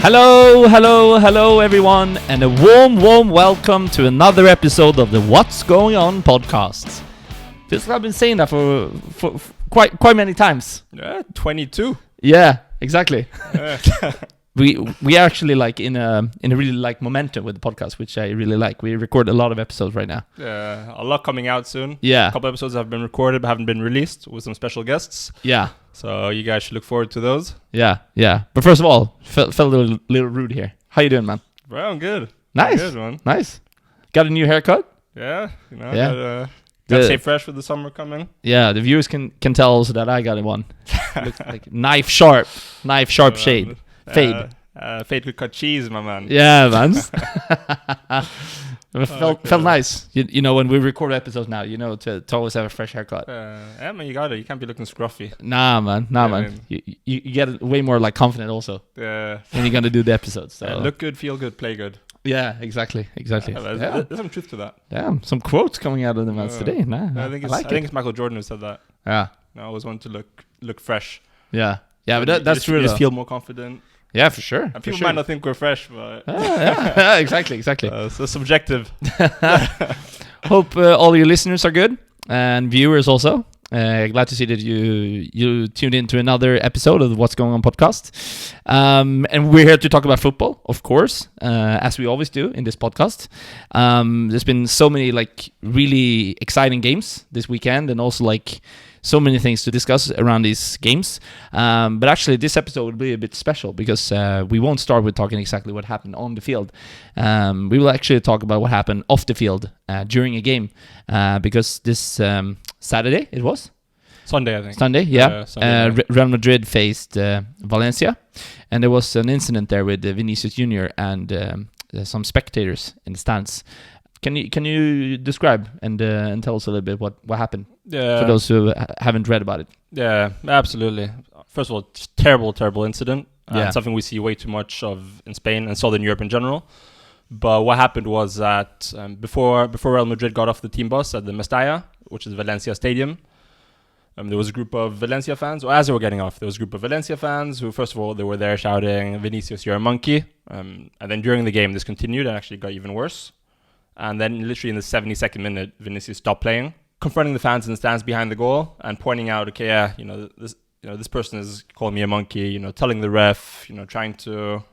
Hello everyone, and a warm welcome to another episode of the What's Going On podcast. Feels like I've been saying that for quite many times. 22. Yeah, exactly. We are actually like in a really like momentum with the podcast, which I really like. We record a lot of episodes right now. A lot coming out soon. Yeah. A couple episodes have been recorded but haven't been released with some special guests. Yeah. So you guys should look forward to those. Yeah. But first of all, felt a little rude here. How you doing, man? Bro, I'm good. Nice. I'm good, man. Nice. Got a new haircut? Yeah. Yeah. Got to stay fresh with the summer coming. Yeah, the viewers can tell also that I got one. Looks like knife sharp shade. Fade. Fade could cut cheese, my man. Yeah, man. It felt nice. You know, when we record episodes now, you know, to always have a fresh haircut. Yeah, man, you got it. You can't be looking scruffy. Nah, man. You get way more like confident also. Yeah. When you're gonna do the episodes. So. Look good, feel good, play good. Yeah, exactly. There's some truth to that. Damn, some quotes coming out of the mouths today. Nah, I think it's Michael Jordan who said that. Yeah. I always want to look fresh. Yeah, but that's true. You just feel more confident. Yeah, for sure. And people might not think we're fresh, but yeah, exactly. So subjective. Hope all your listeners are good and viewers also. Glad to see that you tuned into another episode of the What's Going On podcast. And we're here to talk about football, of course, as we always do in this podcast. There's been so many like really exciting games this weekend, and also like so many things to discuss around these games. But actually, this episode will be a bit special because we won't start with talking exactly what happened on the field. We will actually talk about what happened off the field during a game because this Saturday it was? Sunday, I think. Sunday, yeah. Sunday. Real Madrid faced Valencia, and there was an incident there with Vinicius Jr. and some spectators in the stands. Can you describe and tell us a little bit what happened for those who haven't read about it? Yeah, absolutely. First of all, just terrible incident. Yeah. Something we see way too much of in Spain and Southern Europe in general. But what happened was that before Real Madrid got off the team bus at the Mestalla, which is Valencia Stadium, there was a group of Valencia fans, or as they were getting off, there was a group of Valencia fans who, first of all, they were there shouting, "Vinicius, you're a monkey." And then during the game, this continued and actually got even worse. And then literally in the 72nd minute, Vinicius stopped playing, confronting the fans in the stands behind the goal and pointing out, okay, yeah, this person is calling me a monkey, telling the ref, trying to,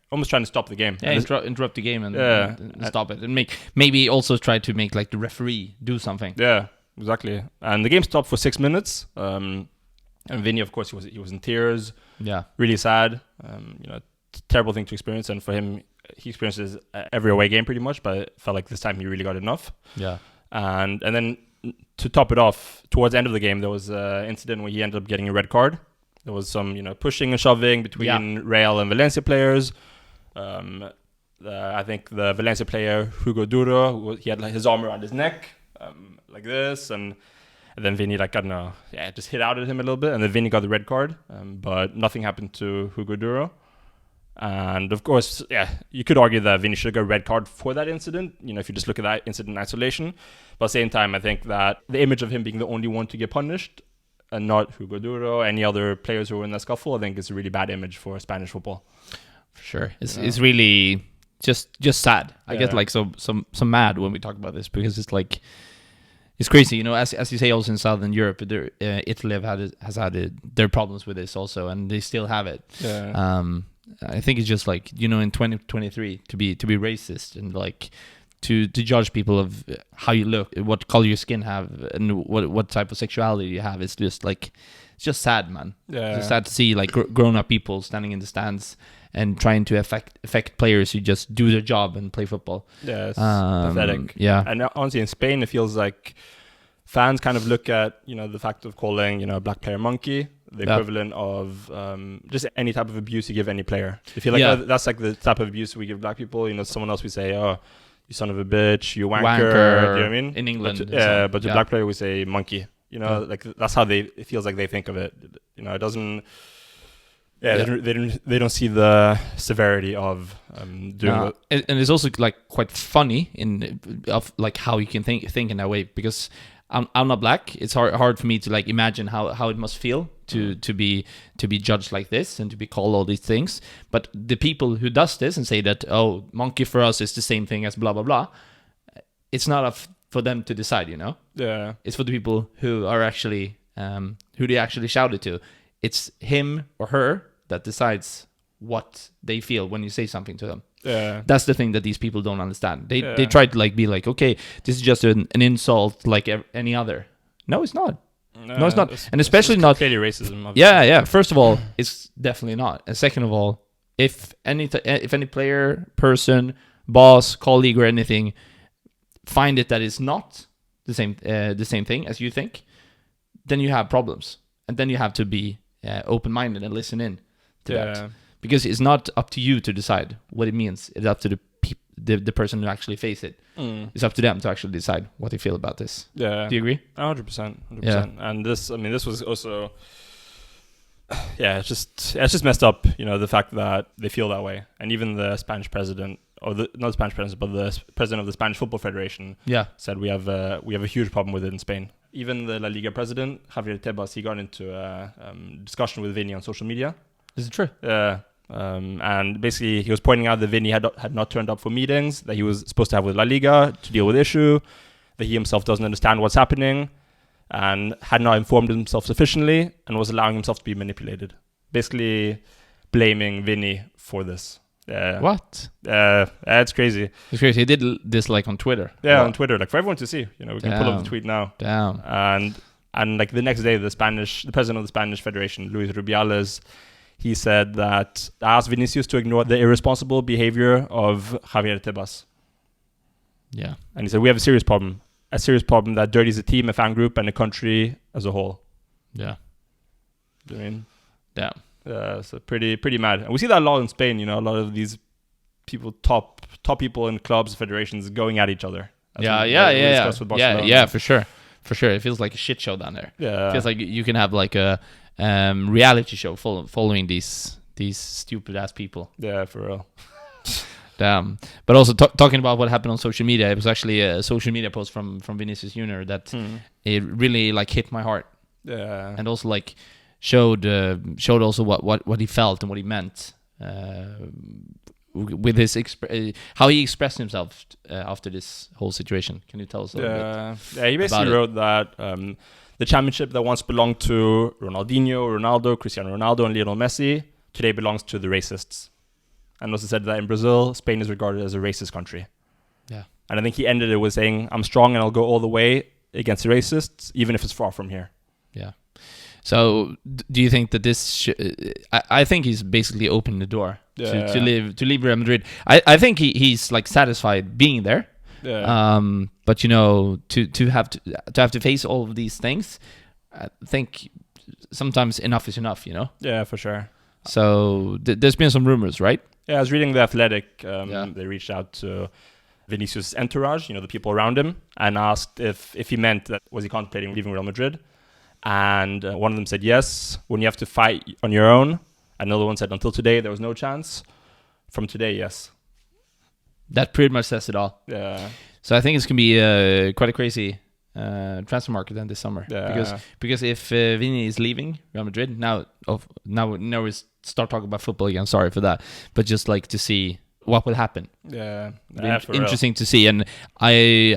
almost trying to stop the game. Yeah, interrupt the game and stop it. And maybe also try to make like the referee do something. Yeah, exactly. And the game stopped for 6 minutes. And Vinny, of course, he was in tears. Yeah. Really sad. Terrible thing to experience. And for him, he experiences every away game pretty much, but it felt like this time he really got enough. Yeah. And then to top it off, towards the end of the game, there was an incident where he ended up getting a red card. There was some, pushing and shoving between Real and Valencia players. I think the Valencia player, Hugo Duro, he had like his arm around his neck, like this, and then Vinny, just hit out at him a little bit, and then Vinny got the red card, but nothing happened to Hugo Duro. And of course, you could argue that Vinny should get a red card for that incident, if you just look at that incident in isolation. But at the same time, I think that the image of him being the only one to get punished and not Hugo Duro, any other players who were in that scuffle, I think it's a really bad image for Spanish football. For sure. It's really just sad. I get like so mad when we talk about this because it's like, it's crazy, as you say, also in Southern Europe, Italy has had their problems with this also, and they still have it. Yeah. I think it's just like, in 2023 to be racist and like to judge people of how you look, what color your skin have, and what type of sexuality you have. It's just like, it's just sad, man. Yeah. It's just sad to see like grown up people standing in the stands and trying to affect players who just do their job and play football. Yeah, it's pathetic. Yeah. And honestly, in Spain, it feels like fans kind of look at, the fact of calling, a black player monkey, the equivalent of just any type of abuse you give any player. They feel like that's like the type of abuse we give black people. Someone else we say, "Oh, you son of a bitch, you wanker." You know what I mean? In England. But to black player we say monkey. Like that's how it feels like they think of it. It doesn't. Yeah, they don't see the severity of doing it. And it's also like quite funny of like how you can think in that way, because I'm not black. It's hard for me to like imagine how it must feel to be judged like this and to be called all these things. But the people who does this and say that, oh, monkey for us is the same thing as blah blah blah, it's not up for them to decide, you know. Yeah. It's for the people who are actually who they actually shouted to. It's him or her that decides what they feel when you say something to them. Yeah. That's the thing that these people don't understand. They try to like be like, okay, this is just an insult like any other. No, it's not. No, it's not. And especially not clearly racism. Obviously. Yeah. First of all, it's definitely not. And second of all, if any player, person, boss, colleague, or anything find it that it's not the same thing as you think, then you have problems, and then you have to be open-minded and listen in to that, because it's not up to you to decide what it means. It's up to the person who actually face it. It's up to them to actually decide what they feel about this. Yeah. Do you agree? 100%. Yeah. And this was also, it's just messed up, you know, the fact that they feel that way. And even the Spanish president, or not the Spanish president, but the president of the Spanish Football Federation, said we have a huge problem with it in Spain. Even the Liga President Javier Tebas, he got into a discussion with VIni on social media. Is it true? Yeah. And basically he was pointing out that VIni had not turned up for meetings that he was supposed to have with LaLiga to deal with the issue, that he himself doesn't understand what's happening, and had not informed himself sufficiently, and was allowing himself to be manipulated. Basically blaming VIni for this. What? It's crazy. It's crazy. He did this like on Twitter. Yeah, on Twitter, like for everyone to see. You know, we can pull up the tweet now. Damn. And like the next day, the president of the Spanish Federation, Luis Rubiales, he said that I asked Vinicius to ignore the irresponsible behavior of Javier Tebas. Yeah. And he said, we have a serious problem that dirties the team, a fan group, and the country as a whole. Yeah. I mean, damn. So pretty mad. And we see that a lot in Spain, you know, a lot of these people, top people in clubs, federations going at each other. Yeah, for sure. For sure. It feels like a shit show down there. Yeah. It feels like you can have like a reality show following these stupid ass people. Yeah, for real. Damn. But also talking about what happened on social media, it was actually a social media post from Vinicius Jr. that it really like hit my heart. Yeah. And also like showed also what he felt and what he meant with his how he expressed himself after this whole situation. Can you tell us a little bit? Yeah, he basically wrote that the championship that once belonged to Ronaldinho, Ronaldo, Cristiano Ronaldo, and Lionel Messi today belongs to the racists. And also said that in Brazil, Spain is regarded as a racist country. Yeah. And I think he ended it with saying, I'm strong and I'll go all the way against the racists, even if it's far from here. Yeah. So do you think that this I think he's basically opened the door to leave Real Madrid. I think he's like satisfied being there. Yeah. But you know, to have to face all of these things, I think sometimes enough is enough, you know? Yeah, for sure. So there's been some rumors, right? Yeah, I was reading The Athletic. They reached out to Vinicius' entourage, you know, the people around him, and asked if he meant that was he contemplating leaving Real Madrid. And one of them said yes, when you have to fight on your own. Another one said until today there was no chance. From today, yes. That pretty much says it all. Yeah. So I think it's going to be quite a crazy transfer market then this summer. Yeah. Because if VIni is leaving Real Madrid, now we start talking about football again. Sorry for that. But just like to see what will happen. Yeah. Interesting to see. And I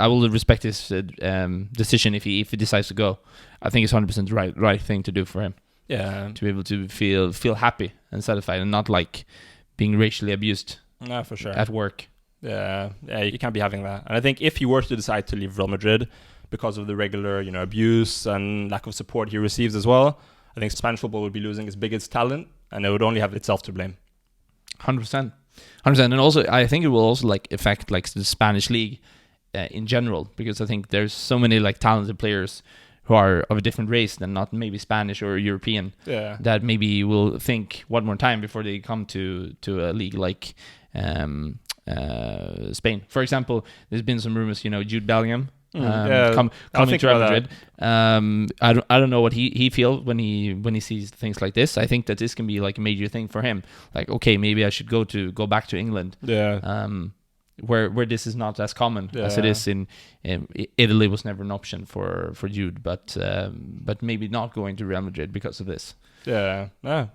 will respect his decision if he decides to go. I think it's 100% the right thing to do for him. Yeah. To be able to feel happy and satisfied and not like being racially abused. No, for sure. At work. Yeah, you can't be having that. And I think if he were to decide to leave Real Madrid because of the regular, you know, abuse and lack of support he receives as well, I think Spanish football would be losing its biggest talent, and it would only have itself to blame. 100%. And also, I think it will also like affect like the Spanish league in general, because I think there's so many like talented players who are of a different race than not maybe Spanish or European, that maybe will think one more time before they come to a league like Spain. For example, there's been some rumors, you know, Jude Bellingham coming to Real Madrid. I don't know what he feels when he sees things like this. I think that this can be like a major thing for him. Like, okay, maybe I should go back to England. Yeah. where this is not as common as it is in Italy. Was never an option for Jude, but maybe not going to Real Madrid because of this. Yeah,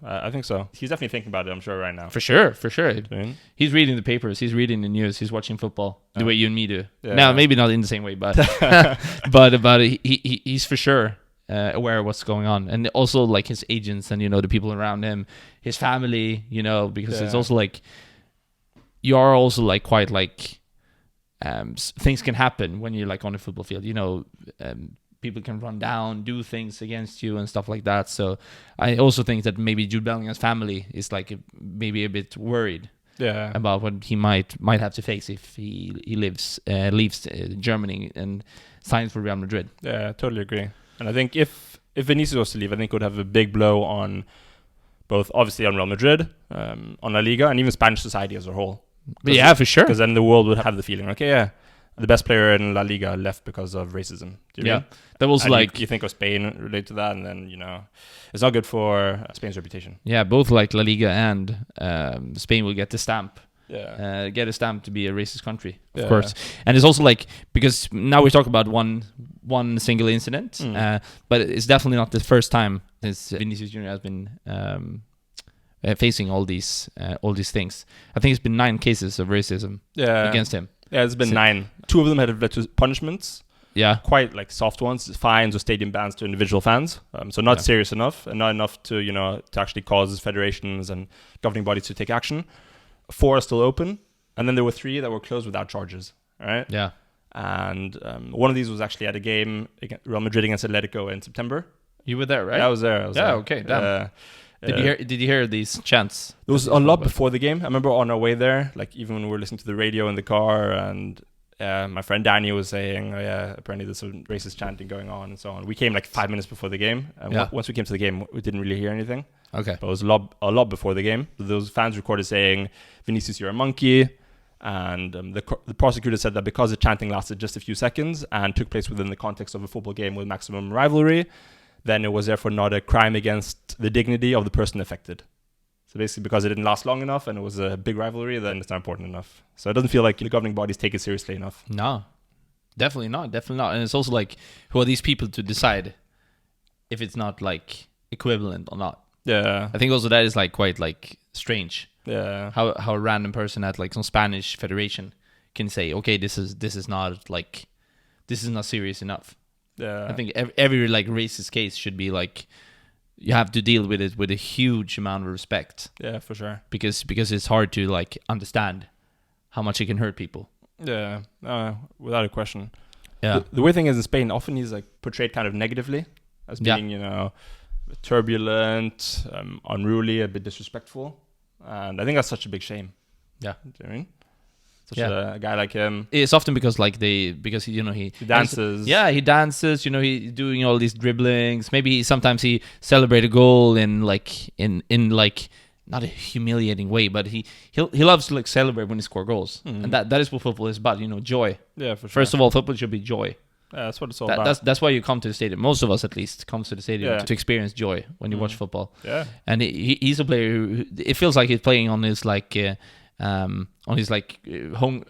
I think so. He's definitely thinking about it, I'm sure, right now. For sure. Mm-hmm. He's reading the papers, he's reading the news, he's watching football the way you and me do. Yeah. Now, maybe not in the same way, but he's for sure aware of what's going on. And also, like, his agents and, the people around him, his family, because it's also, like, you are also, like, quite, like, things can happen when you're, like, on a football field, people can run down, do things against you and stuff like that. So I also think that maybe Jude Bellingham's family is like maybe a bit worried about what he might have to face if he leaves Germany and signs for Real Madrid. Yeah, I totally agree. And I think if Vinicius was to leave, I think it would have a big blow on both, obviously, on Real Madrid, on La Liga, and even Spanish society as a whole. Yeah, for sure. Because then the world would have the feeling, the best player in La Liga left because of racism. Do you mean? That was and like... You think of Spain related to that, and then, it's not good for Spain's reputation. Yeah, both like La Liga and Spain will get the stamp. Yeah. Get a stamp to be a racist country, of course. And it's also like, because now we talk about one single incident, but it's definitely not the first time since Vinicius Jr. has been facing all these things. I think it's been 9 cases of racism against him. Yeah, it's been 9. 2 of them had led to punishments. Yeah. Quite like soft ones, fines or stadium bans to individual fans. So not serious enough, and not enough to, to actually cause federations and governing bodies to take action. 4 are still open, and then there were 3 that were closed without charges. Right? Yeah. And one of these was actually at a game, Real Madrid against Atletico in September. You were there, right? Yeah, I was there. Okay, damn. Did you hear these chants? There was a lot before the game. I remember on our way there, like even when we were listening to the radio in the car, and my friend Danny was saying, apparently there's some racist chanting going on and so on. We came like 5 minutes before the game, and once we came to the game, we didn't really hear anything. Okay. But it was a lot before the game. Those fans recorded saying, "Vinicius, you're a monkey." And the prosecutor said that because the chanting lasted just a few seconds and took place within the context of a football game with maximum rivalry, then it was therefore not a crime against the dignity of the person affected. So basically, because it didn't last long enough and it was a big rivalry, then it's not important enough. So it doesn't feel like the governing bodies take it seriously enough. No, definitely not. And it's also like, who are these people to decide if it's not like equivalent or not? Yeah. I think also that is like quite like strange. Yeah. How a random person at like some Spanish federation can say, okay, this is not serious enough. Yeah. I think every like racist case should be like, you have to deal with it with a huge amount of respect. Yeah, for sure. Because it's hard to like understand how much it can hurt people. Yeah, without a question. Yeah. The weird thing is in Spain, often he's like portrayed kind of negatively as being, turbulent, unruly, a bit disrespectful, and I think that's such a big shame. Yeah. Do you know what I mean? Such a guy like him. It's often because he dances. Yeah, he dances. He doing all these dribblings. Maybe sometimes he celebrate a goal in not a humiliating way, but he loves to like celebrate when he score goals, and that is what football is about. Joy. Yeah, for sure. First of all, football should be joy. Yeah, that's what it's all about. That's why you come to the stadium. Most of us, at least, comes to the stadium to experience joy when you watch football. Yeah, and he's a player who it feels like he's playing on his like. On his like home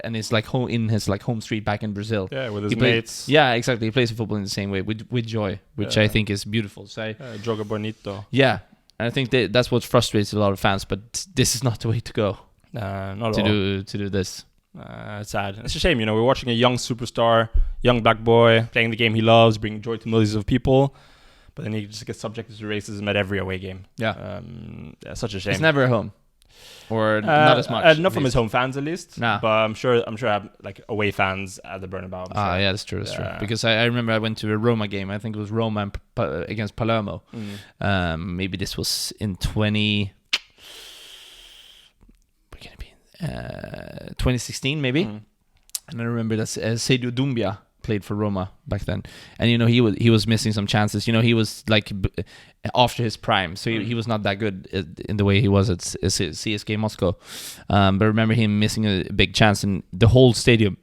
and his like home in his like home street back in Brazil. Yeah, with his mates. Yeah, exactly. He plays football in the same way with joy, which I think is beautiful. So joga bonito. Yeah, and I think that's what frustrates a lot of fans. But this is not the way to go. Not at all. To do this. It's sad. It's a shame. We're watching a young superstar, young black boy playing the game he loves, bringing joy to millions of people. But then he just gets subjected to racism at every away game. Yeah, such a shame. It's never at home. Or not as much. Not from his home fans, at least. Nah. But I'm sure I have like away fans at the Bernabeu. Yeah, that's true. That's true. Because I remember I went to a Roma game. I think it was Roma against Palermo. Maybe this was in 2016, maybe. And I remember that Seydou Doumbia played for Roma back then, and he was missing some chances. He was like after his prime, so he was not that good in the way he was at CSKA Moscow. But I remember him missing a big chance, and the whole stadium,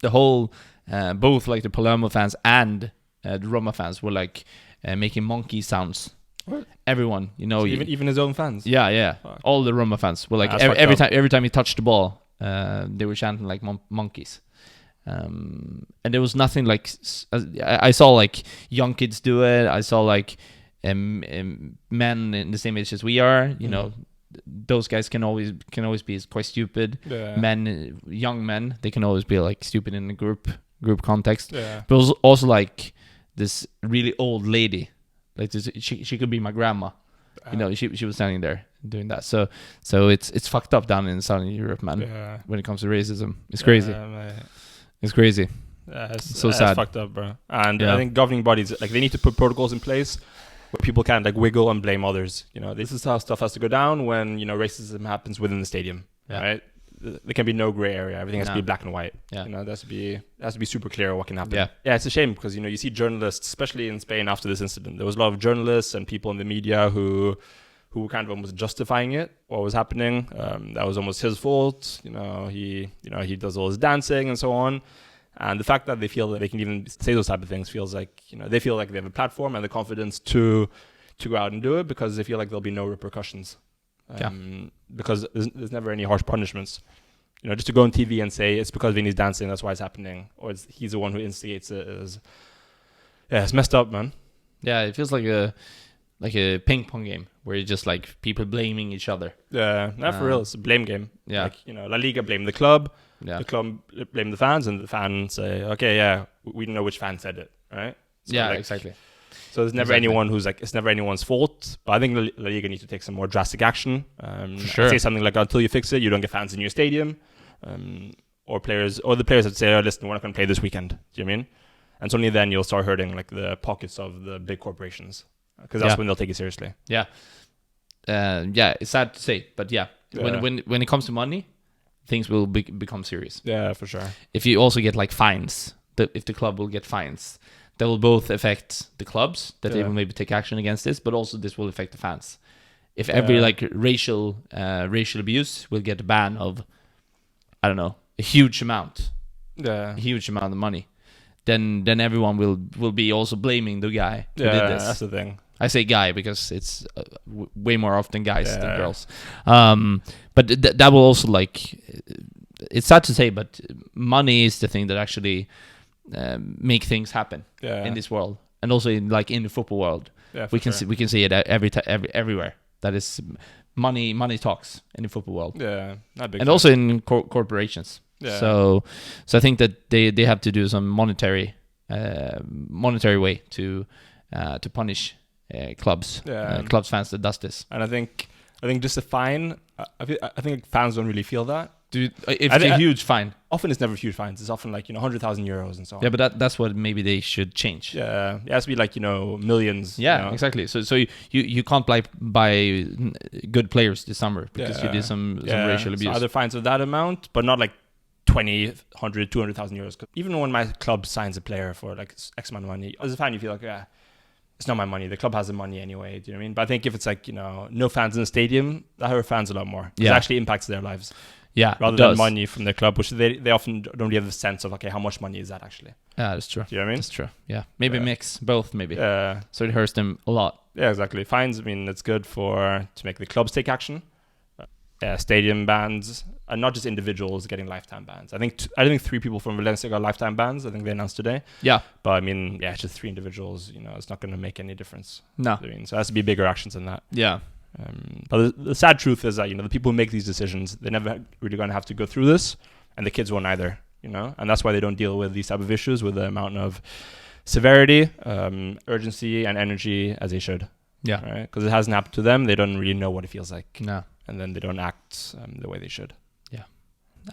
both like the Palermo fans and the Roma fans were like making monkey sounds. What? Everyone, so even his own fans. Yeah. Fuck. All the Roma fans were like every time he touched the ball, they were chanting like monkeys. And there was nothing like I saw like young kids do it. I saw like men in the same age as we are. You know, those guys can always be quite stupid. Men, young men, they can always be like stupid in a group context. But it was also like this really old lady, like this, she could be my grandma. You know, she was standing there doing that. So it's fucked up down in Southern Europe, man. When it comes to racism, it's crazy. It's crazy. It's so sad. It's fucked up, bro. And I think governing bodies, like, they need to put protocols in place where people can't like wiggle and blame others. You know, this is how stuff has to go down when, you know, racism happens within the stadium, right? There can be no gray area. Everything has to be black and white. You know, there has to be super clear what can happen. Yeah, it's a shame because, you know, you see journalists, especially in Spain after this incident, there was a lot of journalists and people in the media who were kind of almost justifying it, what was happening. That was almost his fault. You know, he does all his dancing and so on. And the fact that they feel that they can even say those type of things feels like, you know, they feel like they have a platform and the confidence to go out and do it because they feel like there'll be no repercussions. Because there's never any harsh punishments. You know, just to go on TV and say it's because Vini's dancing, that's why it's happening, or he's the one who instigates it is, it's messed up, man. Yeah, it feels like a ping pong game where it's just like people blaming each other. Yeah, not for real. It's a blame game. Yeah, like, you know, LaLiga blame the club. The club blame the fans, and the fans say, okay, we don't know which fan said it, right? So exactly. So there's never anyone who's like, it's never anyone's fault. But I think La Liga needs to take some more drastic action. For sure. Say something like, until you fix it, you don't get fans in your stadium. Or the players that say, oh, listen, we're not going to play this weekend. Do you know what I mean? And it's only then you'll start hurting like the pockets of the big corporations, because that's when they'll take it seriously. It's sad to say, but when it comes to money, things will become serious. Yeah, for sure. If you also get like fines, if the club will get fines, that will both affect the clubs, that they will maybe take action against this, but also this will affect the fans. If every like racial abuse will get a ban of, I don't know, a huge amount of money, then everyone will be also blaming the guy who did this. That's the thing. I say guy because it's way more often guys than girls. But that will also, like, it's sad to say, but money is the thing that actually make things happen in this world, and also in the football world. We can see it everywhere. That is money talks in the football world. Not big. And also in corporations. So I think that they have to do some monetary way to punish clubs fans that does this. And I think just a fine. I think fans don't really feel that. Dude, if it's a huge fine. Often it's never huge fines. It's often like, 100,000 euros and so on. Yeah, but that's what maybe they should change. Yeah, it has to be like, millions. Yeah, exactly. So you can't buy good players this summer because you did some racial abuse. So other fines of that amount, but not like 20, 100, 200,000 euros. Even when my club signs a player for like X amount of money, as a fan you feel like, it's not my money. The club has the money anyway. Do you know what I mean? But I think if it's like, no fans in the stadium, that hurt fans a lot more. It actually impacts their lives. Yeah, rather than money from their club, which they often don't really have the sense of, okay, how much money is that actually? Yeah, that's true. Do you know what I mean? That's true. Yeah, maybe mix both, maybe. So it hurts them a lot. Yeah, exactly. Fines. I mean, it's good to make the clubs take action. Stadium bans, and not just individuals getting lifetime bans. I think 3 people from Valencia got lifetime bans. I think they announced today. Yeah, but I mean, it's just 3 individuals. It's not going to make any difference. No, I mean, so it has to be bigger actions than that. Yeah. But the sad truth is that the people who make these decisions, they're never really going to have to go through this, and the kids won't either. And that's why they don't deal with these type of issues with the amount of severity, urgency, and energy as they should. Yeah, right. Because it hasn't happened to them, they don't really know what it feels like. No, and then they don't act the way they should. Yeah,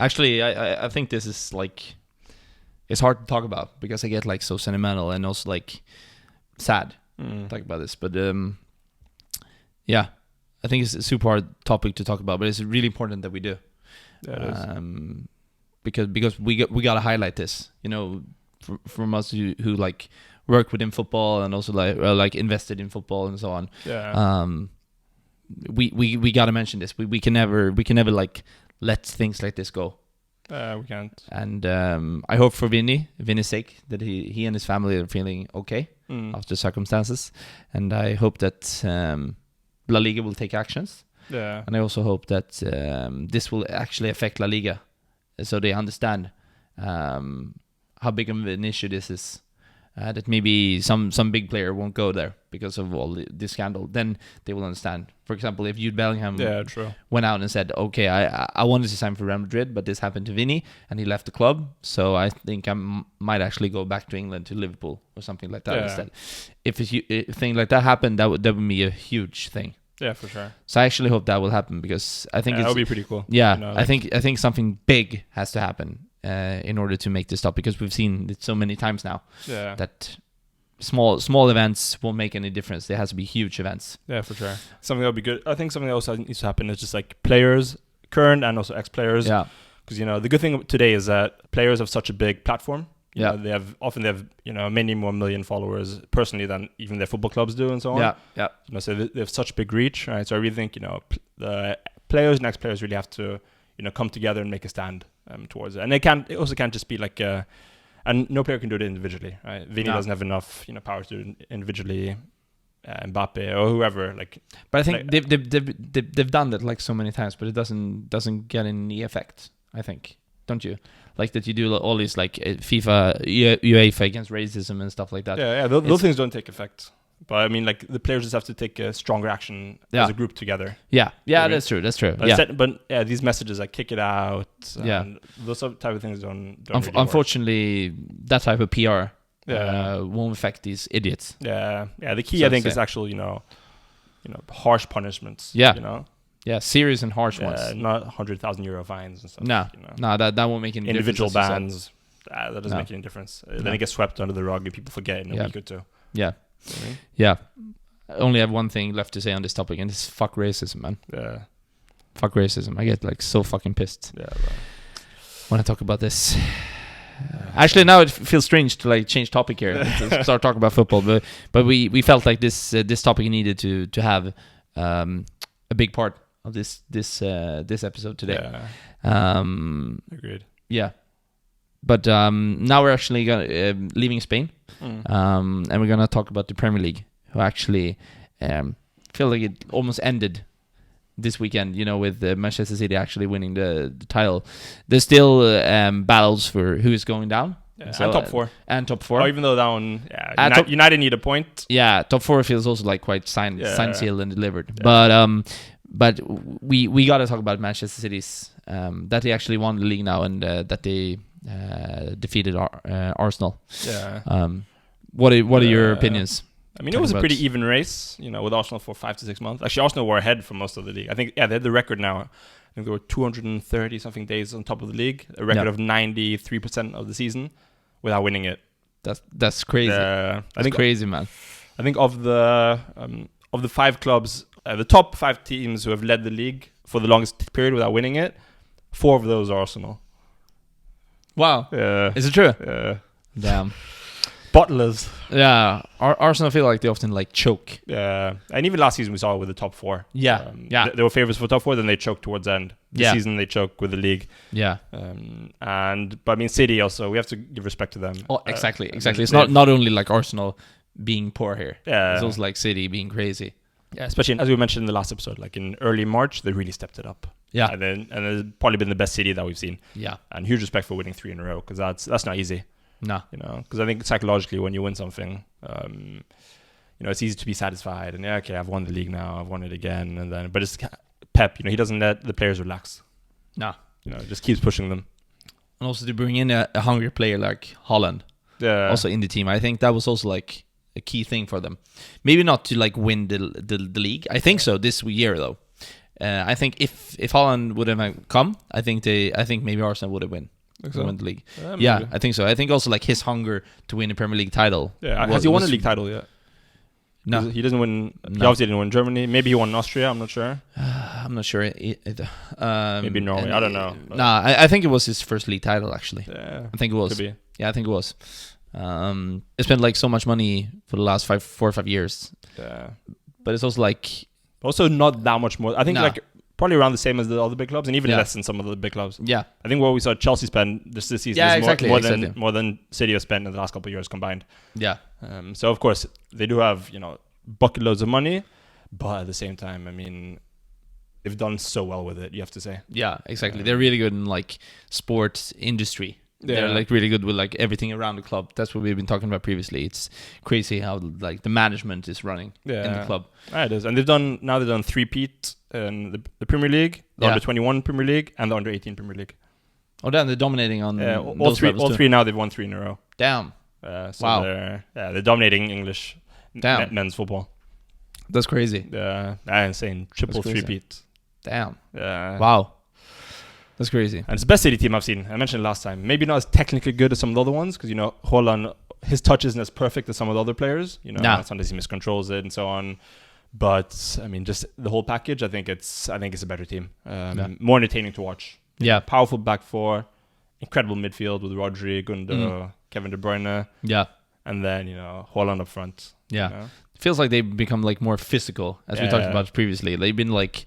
actually, I think this is like, it's hard to talk about because I get like so sentimental and also like sad talk about this, but yeah. I think it's a super hard topic to talk about, but it's really important that we do. Yeah, because we got to highlight this, from us who like work within football and also like invested in football and so on. Yeah. We got to mention this. We can never like let things like this go. We can't. And I hope for Vini's sake that he and his family are feeling okay after circumstances, and I hope that La Liga will take actions. Yeah. And I also hope that this will actually affect La Liga so they understand how big of an issue this is. That maybe some big player won't go there because of all this scandal. Then they will understand. For example, if Jude Bellingham went out and said, "Okay, I wanted to sign for Real Madrid, but this happened to Vini, and he left the club, so I think I might actually go back to England, to Liverpool or something like that instead." If a thing like that happened, that would be a huge thing. Yeah, for sure. So I actually hope that will happen, because I think that would be pretty cool. Yeah, I think something big has to happen in order to make this stop, because we've seen it so many times now that small events won't make any difference. There has to be huge events. Yeah, for sure. Something that would be good. I think something else that needs to happen is just like players, current and also ex-players. Yeah. Because the good thing today is that players have such a big platform. You know, they have many more million followers personally than even their football clubs do, and so on. Yeah. So they have such big reach, right? So I really think the players and ex-players really have to come together and make a stand towards it. And it also can't just be like and no player can do it individually, right? Vini doesn't have enough power to do it individually. Mbappe or whoever, but I think they've done that like so many times, but it doesn't get any effect. I think, don't you? Like that you do all these like FIFA, UEFA against racism and stuff like that. Yeah. Those things don't take effect. But I mean, like the players just have to take a stronger action as a group together. Yeah, that's true. But these messages like kick it out. And those type of things don't really unfortunately, that type of PR won't affect these idiots. Yeah. The key, I think, is actual, harsh punishments. Yeah. Yeah, serious and harsh ones. Not 100,000 euro fines and stuff. No, that won't make any individual difference. Individual bans. That doesn't make any difference. Then it gets swept under the rug and people forget in a week or two. Yeah. Yeah. I only have one thing left to say on this topic, and it's fuck racism, man. Yeah. Fuck racism. I get like so fucking pissed when I talk about this. Actually, now it feels strange to like change topic here and start talking about football, but we felt like this topic needed to have a big part of this episode today. Agreed. Yeah. But now we're actually leaving Spain, and we're gonna talk about the Premier League, who actually feel like it almost ended this weekend. With Manchester City actually winning the title. There's still battles for who is going down. So, and top four. Oh, even though that one, United need a point. Yeah, top four feels also like quite signed, sealed, and delivered. Yeah. But we got to talk about Manchester City's that they actually won the league now, and that they defeated Arsenal. Yeah. What are your opinions? I mean, it was a pretty even race, with Arsenal for 5 to 6 months. Actually, Arsenal were ahead for most of the league. I think, they had the record now. I think there were 230 something days on top of the league. A record of 93% of the season without winning it. That's crazy. That's crazy, man. I think of the 5 clubs, the top 5 teams who have led the league for the longest period without winning it, 4 of those are Arsenal. Wow. Yeah. Is it true? Yeah. Damn. Bottlers. Yeah. Arsenal feel like they often like choke. Yeah. And even last season we saw it with the top 4. Yeah. They were favourites for top 4, then they choked towards the end. This season they choked with the league. Yeah. But I mean, City also, we have to give respect to them. Oh, exactly. It's not only like Arsenal being poor here. Yeah. It's also like City being crazy. Yeah, especially as we mentioned in the last episode, like in early March, they really stepped it up. Yeah. And it's probably been the best City that we've seen. Yeah. And huge respect for winning 3 in a row, because that's not easy. No. Because I think psychologically when you win something, it's easy to be satisfied and I've won the league now, I've won it again, but it's Pep, he doesn't let the players relax. No. Just keeps pushing them. And also to bring in a hungry player like Haaland, also in the team, I think that was also like a key thing for them. Maybe not to like win the league. I think so this year though. I think if Haaland would have come, I think maybe Arsenal would have win the league. Yeah, I think so. I think also like his hunger to win the Premier League title. Yeah, has he won a league title yet? No, he doesn't win. No. He obviously didn't win Germany. Maybe he won in Austria. I'm not sure. I'm not sure. Maybe Norway. I don't know. Nah, I think it was his first league title actually. Yeah, I think it was. Could be. Yeah, I think it was. They spent like so much money for the last 4 or 5 years. Yeah, but it's also like not that much more. I think like probably around the same as the other big clubs, and even less than some of the big clubs. Yeah, I think what we saw Chelsea spend this season is more than City have spent in the last couple of years combined. Yeah. So of course they do have bucket loads of money, but at the same time, I mean, they've done so well with it. You have to say. Yeah, exactly. They're really good in like sports industry. They're like really good with like everything around the club. That's what we've been talking about previously. It's crazy how like the management is running in the club. Yeah, it is. And they've done 3-peat in the Premier League, the under-21 Premier League, and the under-18 Premier League. Oh, damn! They're dominating on all three now. They've won 3 in a row. Damn. Wow. They're dominating English men's football. That's crazy. Insane. Triple 3-peat. Damn. Wow. That's crazy. And it's the best City team I've seen. I mentioned it last time. Maybe not as technically good as some of the other ones, because, Haaland, his touch isn't as perfect as some of the other players. Sometimes he miscontrols it and so on. But, I mean, just the whole package, I think it's a better team. More entertaining to watch. Yeah. Powerful back four. Incredible midfield with Rodri, Gundo, Kevin De Bruyne. Yeah. And then, Haaland up front. Yeah. It feels like they've become like more physical, as we talked about previously. They've been like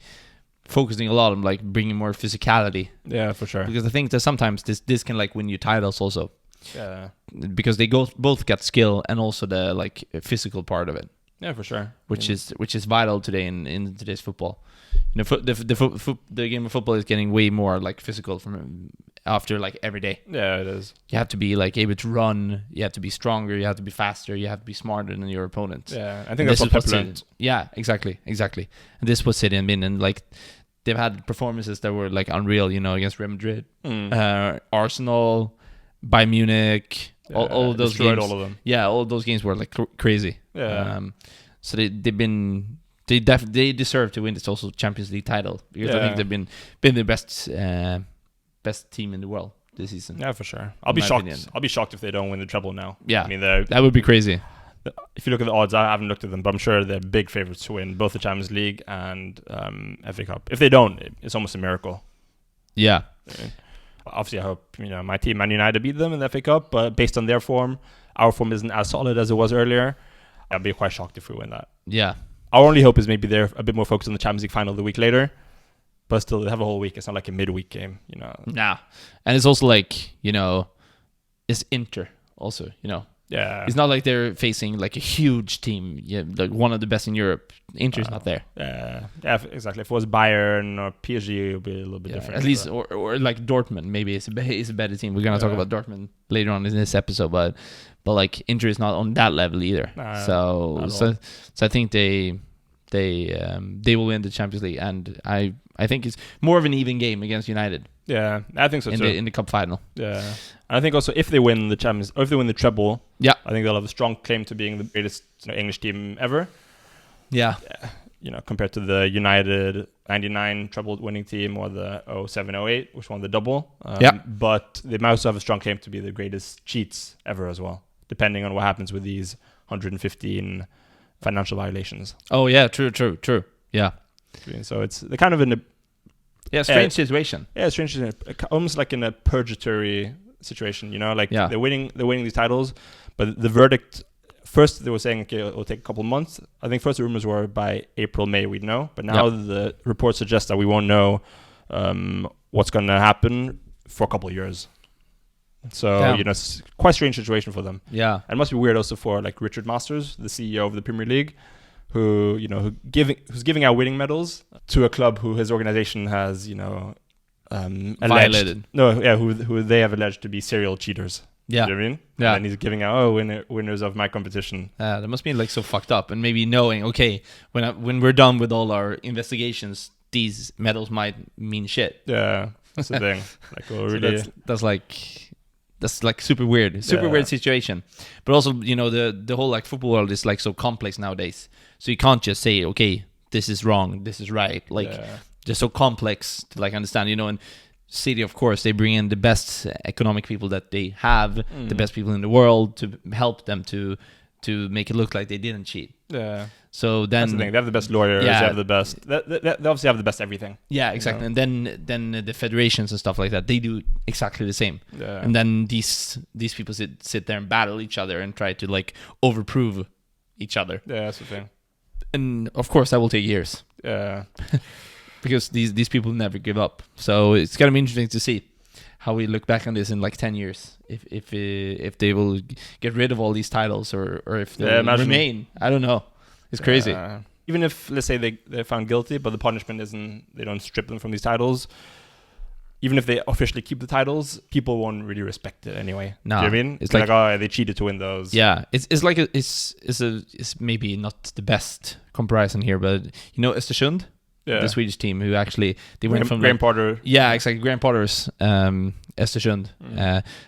focusing a lot on like bringing more physicality. Yeah, for sure. Because I think that sometimes this can like win you titles also. Yeah. Because they both got skill and also the like physical part of it. Yeah, for sure. Which is vital today in today's football. The game of football is getting way more like physical from after like every day. Yeah, it is. You have to be like able to run. You have to be stronger. You have to be faster. You have to be smarter than your opponent. Yeah, I think that's what Pep learned. Yeah, exactly. And this was City and been, and like they've had performances that were like unreal. Against Real Madrid, Arsenal, Bayern Munich. All of those destroyed games. all of them. Yeah, all of those games were like crazy. Yeah. So they deserve to win this also Champions League title, because I think they've been the best team in the world this season. Yeah, for sure. I'll be shocked. I'll be shocked if they don't win the treble now. Yeah, I mean, that would be crazy. If you look at the odds, I haven't looked at them, but I'm sure they're big favorites to win both the Champions League and FA Cup. If they don't, it's almost a miracle. Yeah. Obviously, I hope my team, Man Utd, beat them in the FA Cup, but based on their form, our form isn't as solid as it was earlier. I'd be quite shocked if we win that. Yeah. Our only hope is maybe they're a bit more focused on the Champions League final the week later, but still they have a whole week. It's not like a midweek game, Nah, and it's also like it's Inter also, Yeah, it's not like they're facing like a huge team, like one of the best in Europe. Inter's not there. Yeah, exactly. If it was Bayern or PSG, it would be a little bit different. At least, or like Dortmund, maybe it's a better team. We're gonna talk about Dortmund later on in this episode, but like Inter is not on that level either. So I think they will win the Champions League, and I think it's more of an even game against United. Yeah, I think so too. In the cup final. Yeah, and I think also if they win the Champions, or if they win the treble, I think they'll have a strong claim to being the greatest English team ever. Yeah. Compared to the United 99 treble winning team or the 07-08, which won the double. But they might also have a strong claim to be the greatest cheats ever as well, depending on what happens with these 115 financial violations. Oh yeah, true. Yeah. So it's the kind of in a strange situation. Yeah, strange, almost like in a purgatory situation. They're winning these titles, but the verdict. First, they were saying, okay, it'll take a couple months. I think first the rumors were by April, May, we'd know. But now the reports suggest that we won't know what's going to happen for a couple of years. So, it's quite a strange situation for them. Yeah. And it must be weird also for like Richard Masters, the CEO of the Premier League, who's giving out winning medals to a club who his organization has, violated. Who they have alleged to be serial cheaters. Yeah. You know what I mean? Yeah. And he's giving out winners of my competition. That must be like so fucked up. And maybe knowing, okay, when we're done with all our investigations, these medals might mean shit. Yeah, that's the thing. Like, really, that's like super weird, weird situation. But also, the whole like football world is like so complex nowadays. So you can't just say, okay, this is wrong, this is right. Like, they're so complex to like understand. And City, of course, they bring in the best economic people that they have, the best people in the world to help them to make it look like they didn't cheat. Yeah. So then that's the thing. They have the best lawyers. They have the best. They obviously have the best everything. Yeah, exactly. And then the federations and stuff like that, they do exactly the same. Yeah. And then these people sit there and battle each other and try to like overprove each other. Yeah, that's the thing. And of course, that will take years. Yeah. Because these people never give up. So it's gonna be interesting to see how we look back on this in like 10 years. If they will get rid of all these titles or if they will remain. I don't know. It's crazy. even if, let's say, they're found guilty, but the punishment isn't, they don't strip them from these titles, even if they officially keep the titles, people won't really respect it anyway. No, do you know what I mean? it's like, oh, they cheated to win those. Yeah, it's like it's maybe not the best comparison here, but you know Östersund, the Swedish team who actually they went from Graham Potter. Yeah, exactly. Graham Potter's Östersund.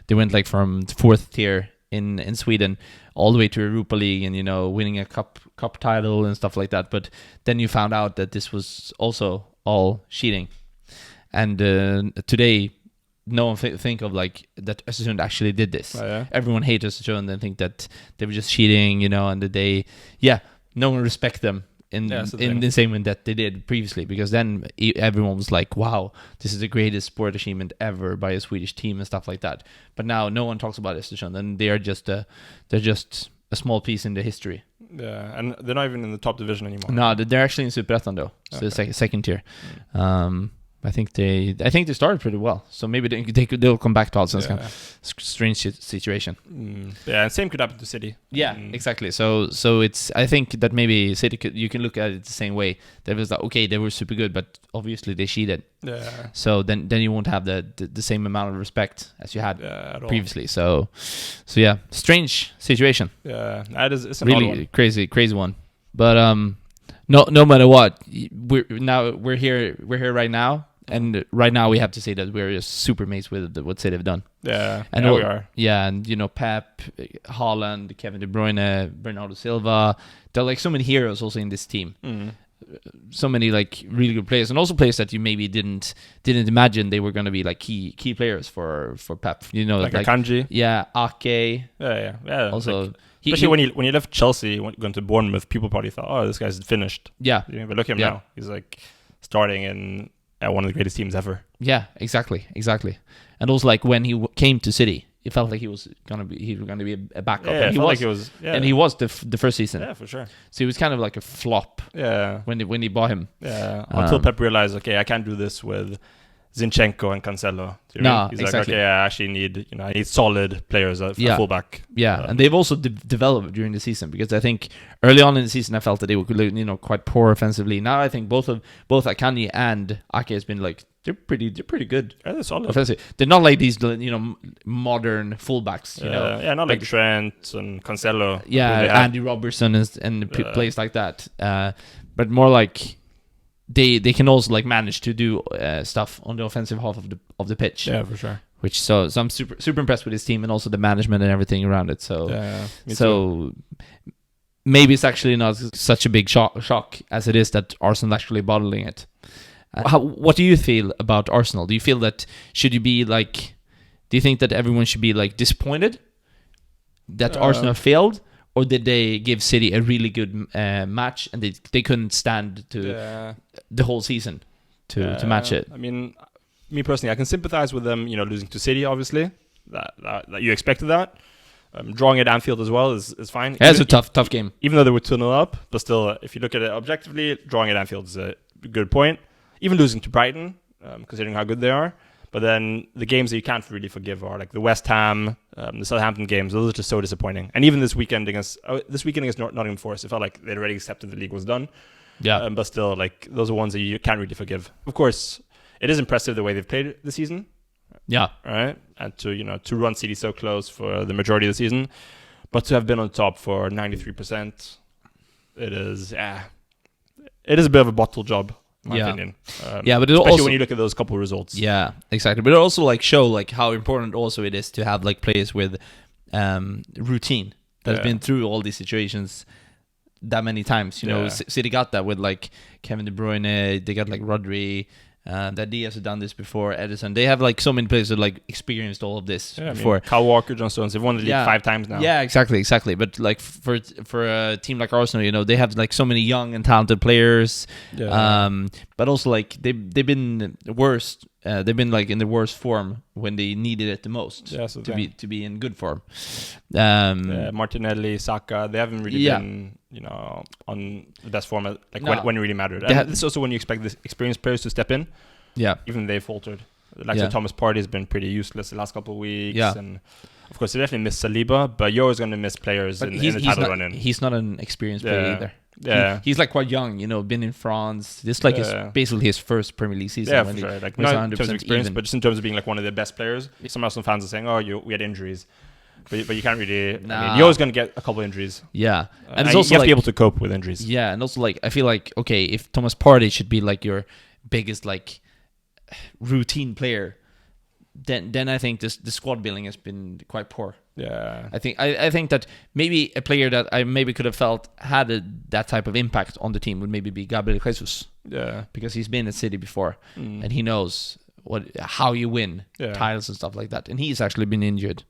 They went like from 4th tier in Sweden all the way to Europa League and, you know, winning a cup title and stuff like that. But then you found out that this was also all cheating. And today, no one think of like that Östersund actually did this. Oh, yeah? Everyone hates Östersund and think that they were just cheating, you know, and that no one respect them in the same way that they did previously, because then everyone was like, wow, this is the greatest sport achievement ever by a Swedish team and stuff like that. But now no one talks about Östersund, and they're just a small piece in the history. Yeah, and they're not even in the top division anymore. No, they're actually in Superettan though, so the second tier. I think they started pretty well, so maybe they'll come back to Allsvenskan. Strange situation. Yeah, and same could happen to City. Yeah, exactly. So it's, I think that maybe City you can look at it the same way. There was like, okay, they were super good, but obviously they cheated. Yeah. So then you won't have the same amount of respect as you had previously. So yeah, strange situation. Yeah, that is, it's really crazy one. But no matter what, we're here right now. And right now we have to say that we're just super amazed with what City have done. Yeah, and we are. Yeah, and you know, Pep, Haaland, Kevin De Bruyne, Bernardo Silva. There are like so many heroes also in this team. So many like really good players, and also players that you maybe didn't imagine they were going to be like key players for Pep. You know, like Akanji. Yeah, Ake. Yeah. Also, like, especially when he left Chelsea, going to Bournemouth, people probably thought, oh, this guy's finished. Yeah. But look at him now. He's like starting in one of the greatest teams ever. Yeah, exactly. And also, like when he came to City, it felt like he was gonna be a backup. Yeah, and he was the first season. Yeah, for sure. So he was kind of like a flop. Yeah. When they bought him. Yeah. Until Pep realized, okay, I can't do this with Zinchenko and Cancelo. He's like, okay, I actually need solid players at fullback. Yeah, and they've also developed during the season, because I think early on in the season I felt that they were quite poor offensively. Now I think both Akanji and Ake has been like they're pretty good. Yeah, they're solid. Offensively. They're not like these modern fullbacks. Not like Trent and Cancelo. Yeah, Andy Robertson and players like that. But more like. They can also like manage to do stuff on the offensive half of the pitch. Yeah, for sure. So I'm super impressed with his team and also the management and everything around it. So maybe it's actually not such a big shock as it is that Arsenal actually bottling it. What do you feel about Arsenal? Do you feel that do you think that everyone should be like disappointed that Arsenal failed? Or did they give City a really good match and they couldn't stand to the whole season to match it? I mean, me personally, I can sympathize with them, losing to City, obviously. That you expected that. Drawing at Anfield as well is fine. Yeah, it's a tough game. Even though they were 2-0 up, but still, if you look at it objectively, drawing at Anfield is a good point. Even losing to Brighton, considering how good they are. But then the games that you can't really forgive are like the West Ham, the Southampton games. Those are just so disappointing. And even this weekend against Nottingham Forest, it felt like they'd already accepted the league was done. Yeah. But still, like those are ones that you can't really forgive. Of course, it is impressive the way they've played this season. Yeah. Right. And to run City so close for the majority of the season, but to have been on top for 93%, it is a bit of a bottle job. My opinion. But especially also, when you look at those couple of results. Yeah, exactly. But it also like show like how important also it is to have like players with routine that has been through all these situations that many times. City got that with like Kevin De Bruyne. They got like Rodri. That Diaz have done this before. Edison. They have like so many players that like experienced all of this before. Kyle Walker, John Stones. They've won the league 5 times now. Yeah, exactly. But like for a team like Arsenal, they have like so many young and talented players. Yeah. But also like they've been worse. They've been like in the worst form when they needed it the most. Yeah, to be in good form. Martinelli, Saka, they haven't really been on the best form when it really mattered. And this is also when you expect the experienced players to step in. Yeah. Even they faltered. Like Thomas Partey has been pretty useless the last couple of weeks. Yeah. And Of course, they definitely miss Saliba, but you're always going to miss players in the title run-in. He's not an experienced player either. Yeah, he's like quite young, been in France. This is like basically his first Premier League season. Yeah, for sure. Like not in terms of experience, but just in terms of being like one of the best players. Some Arsenal fans are saying, "Oh, we had injuries," but you can't really. Nah. I mean, you're always going to get a couple of injuries. Yeah, and it's also you have to be able to cope with injuries. Yeah, and also like I feel like okay, if Thomas Partey should be like your biggest like routine player, then I think the squad building has been quite poor. Yeah, I think that maybe a player that I maybe could have felt had that type of impact on the team would maybe be Gabriel Jesus. Yeah, because he's been at City before and he knows how you win titles and stuff like that. And he's actually been injured.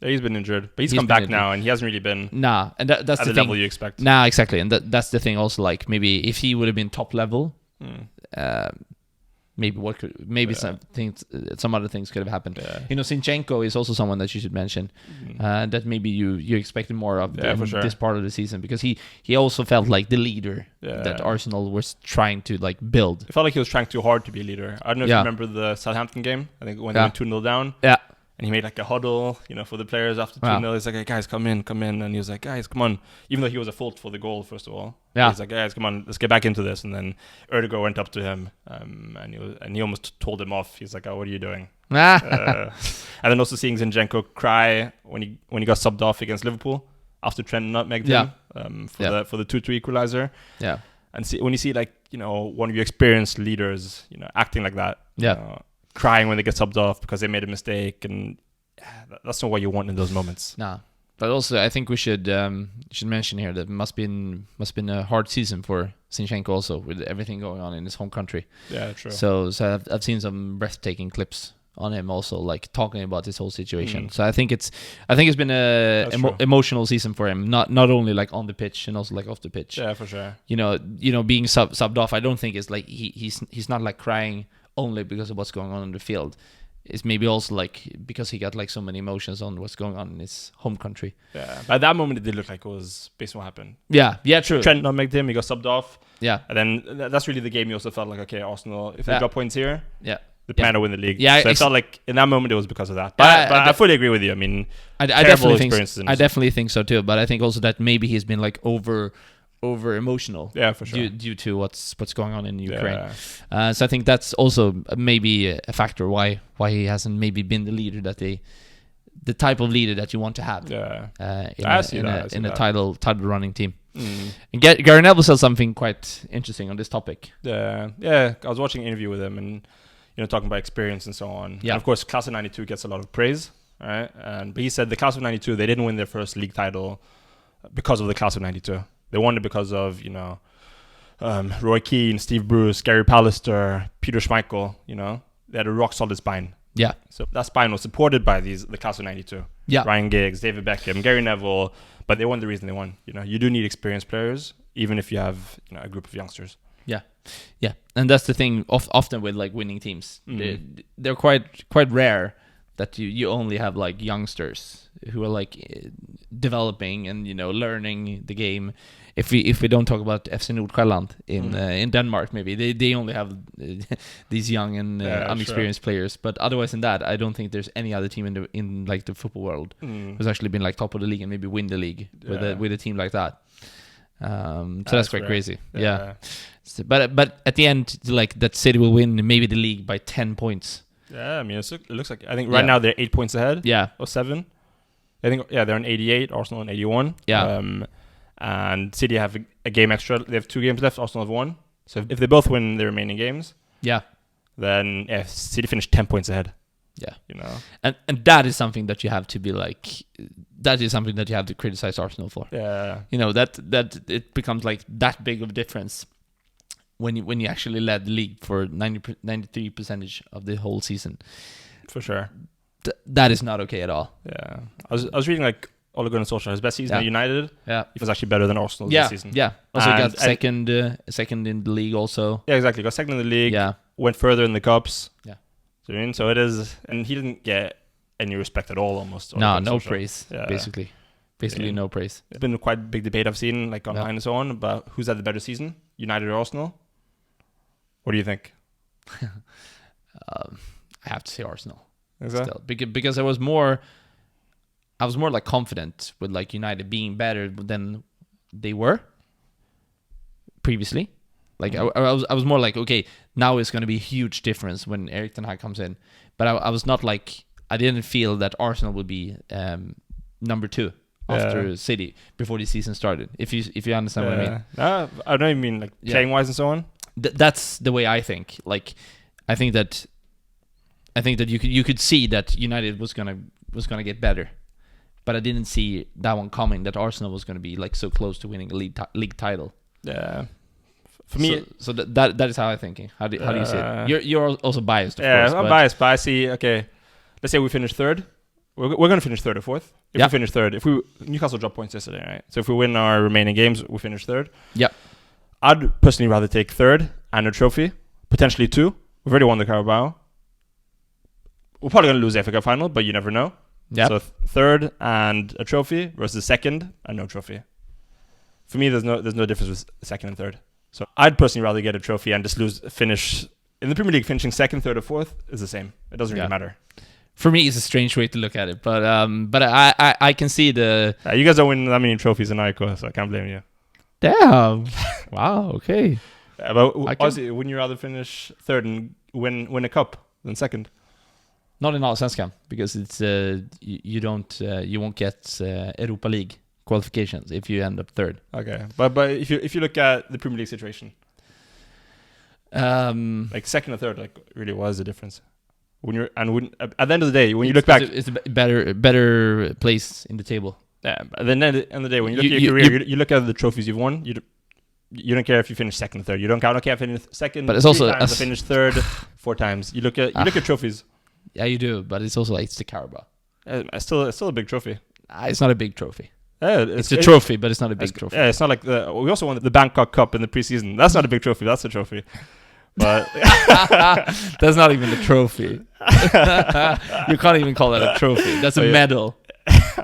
Yeah, he's been injured, but he's come back now, and he hasn't really been and that's at the level you expect. Exactly, and that's the thing. Also, like maybe if he would have been top level. Maybe some other things could have happened. Zinchenko is also someone that you should mention that maybe you expected more of this part of the season, because he also felt like the leader that Arsenal was trying to like build. It felt like he was trying too hard to be a leader. I don't know if you remember the Southampton game. I think when they went 2-0 down. Yeah. And he made like a huddle, for the players after 2-0. He's like, hey, guys, come in. And he was like, guys, come on. Even though he was at fault for the goal, first of all. Yeah. He's like, guys, come on, let's get back into this. And then Erdogan went up to him and he almost told him off. He's like, oh, what are you doing? And then also seeing Zinchenko cry when he got subbed off against Liverpool after Trent nutmegged him for the 2-2 equalizer. Yeah. And when you see like, one of your experienced leaders, acting like that. Yeah. Crying when they get subbed off because they made a mistake, and that's not what you want in those moments. Nah, but also I think we should mention here that it must been a hard season for Zinchenko also, with everything going on in his home country. Yeah, true. So I've seen some breathtaking clips on him also, like talking about this whole situation. So I think it's been a emotional season for him, not only like on the pitch and also like off the pitch. Yeah, for sure. Being subbed off, I don't think it's like he's not like crying only because of what's going on in the field. It's maybe also like because he got like so many emotions on what's going on in his home country. Yeah, but at that moment it did look like it was based on what happened. Yeah, true. Trent nutmegged him, he got subbed off. Yeah, and then that's really the game. You also felt like, okay, Arsenal, if they drop points here, they plan to win the league. Yeah, so it felt like in that moment it was because of that. But I fully agree with you. I mean, I definitely think so too. But I think also that maybe he's been like over emotional, for sure, due to what's going on in Ukraine. So I think that's also maybe a factor why he hasn't maybe been the leader the type of leader that you want to have. In a title running team. And Gary Neville said something quite interesting on this topic. I was watching an interview with him and talking about experience and so on. And of course, Class of '92 gets a lot of praise, right? But he said the Class of '92, they didn't win their first league title because of the Class of '92. They won it because of, Roy Keane, Steve Bruce, Gary Pallister, Peter Schmeichel, they had a rock solid spine. Yeah. So that spine was supported by the Class of '92. Yeah. Ryan Giggs, David Beckham, Gary Neville, but they won the reason they won. You do need experienced players, even if you have a group of youngsters. Yeah. Yeah. And that's the thing often with like winning teams. They're quite rare that you only have like youngsters who are like developing and learning the game. If we don't talk about FC Nordsjælland in Denmark, maybe they only have these young and unexperienced players. But otherwise than that, I don't think there's any other team in like the football world who's actually been like top of the league and maybe win the league with a team like that. So that's quite crazy. Yeah. So, but at the end, like that City will win maybe the league by 10 points. Yeah, I mean, it looks like, I think right now they're 8 points ahead. Yeah. Or 7. I think, they're on 88, Arsenal on 81. Yeah. And City have a game extra. They have 2 games left, Arsenal have 1. So if they both win the remaining games, then City finish 10 points ahead. Yeah. And that is something that you have to be like, that is something that you have to criticize Arsenal for. Yeah. That it becomes like that big of a difference when you actually led the league for 93% of the whole season. For sure. That is not okay at all. Yeah. I was reading like Ole Gunnar Solskjaer, his best season at United. Yeah. It was actually better than Arsenal this season. Yeah. Also got second in the league also. Yeah, exactly. Got second in the league. Yeah. Went further in the cups. Yeah. So it is, and he didn't get any respect at all almost. No praise. Yeah. Basically no praise. It's been a quite big debate I've seen like online and so on about who's had the better season, United or Arsenal. What do you think? I have to say Arsenal. Exactly. Still. Because there was more I was more like confident with like United being better than they were previously. Like I was more like, okay, now it's going to be a huge difference when Erik ten Hag comes in. But I was not like, I didn't feel that Arsenal would be number 2 after City before the season started. If you understand what I mean. I don't even mean like playing wise and so on. That's the way I think. Like, I think that you could see that United was gonna get better, but I didn't see that one coming. That Arsenal was gonna be like so close to winning a league title. Yeah. For me, so that is how I'm thinking. How do you see it? You're also biased, of course. I'm biased, but I see. Okay, let's say we finish third. We're going to finish third or fourth. If we finish third, Newcastle dropped points yesterday, right? So if we win our remaining games, we finish third. Yeah. I'd personally rather take third and a trophy, potentially 2. We've already won the Carabao. We're probably going to lose the FA Cup final, but you never know. Yeah. So third and a trophy versus second and no trophy. For me, there's no difference with second and third. So I'd personally rather get a trophy and just finish in the Premier League. Finishing second, third, or fourth is the same. It doesn't really matter. For me, it's a strange way to look at it, but I can see the. You guys don't win that many trophies in Ico, so I can't blame you. Damn! Wow. Okay. But obviously, wouldn't you rather finish third and win a cup than second? Not in Allsvenskan, because it's you won't get Europa League qualifications if you end up third. Okay, but if you look at the Premier League situation, like second or third, like really was the difference. When at the end of the day, when you look back, it's a better place in the table. Yeah, but then at the end of the day, when you look at your career, you look at the trophies you've won. You don't care if you finish second or third. You don't care. Okay, I finished second. But it's also I finished third 4 times. You look at trophies. Yeah, you do. But it's also like it's the Carabao. It's still a big trophy. It's not a big trophy. It's a trophy, but it's not a big trophy. Yeah, it's not like we also won the Bangkok Cup in the preseason. That's not a big trophy. That's a trophy. But that's not even a trophy. You can't even call that a trophy. That's a medal.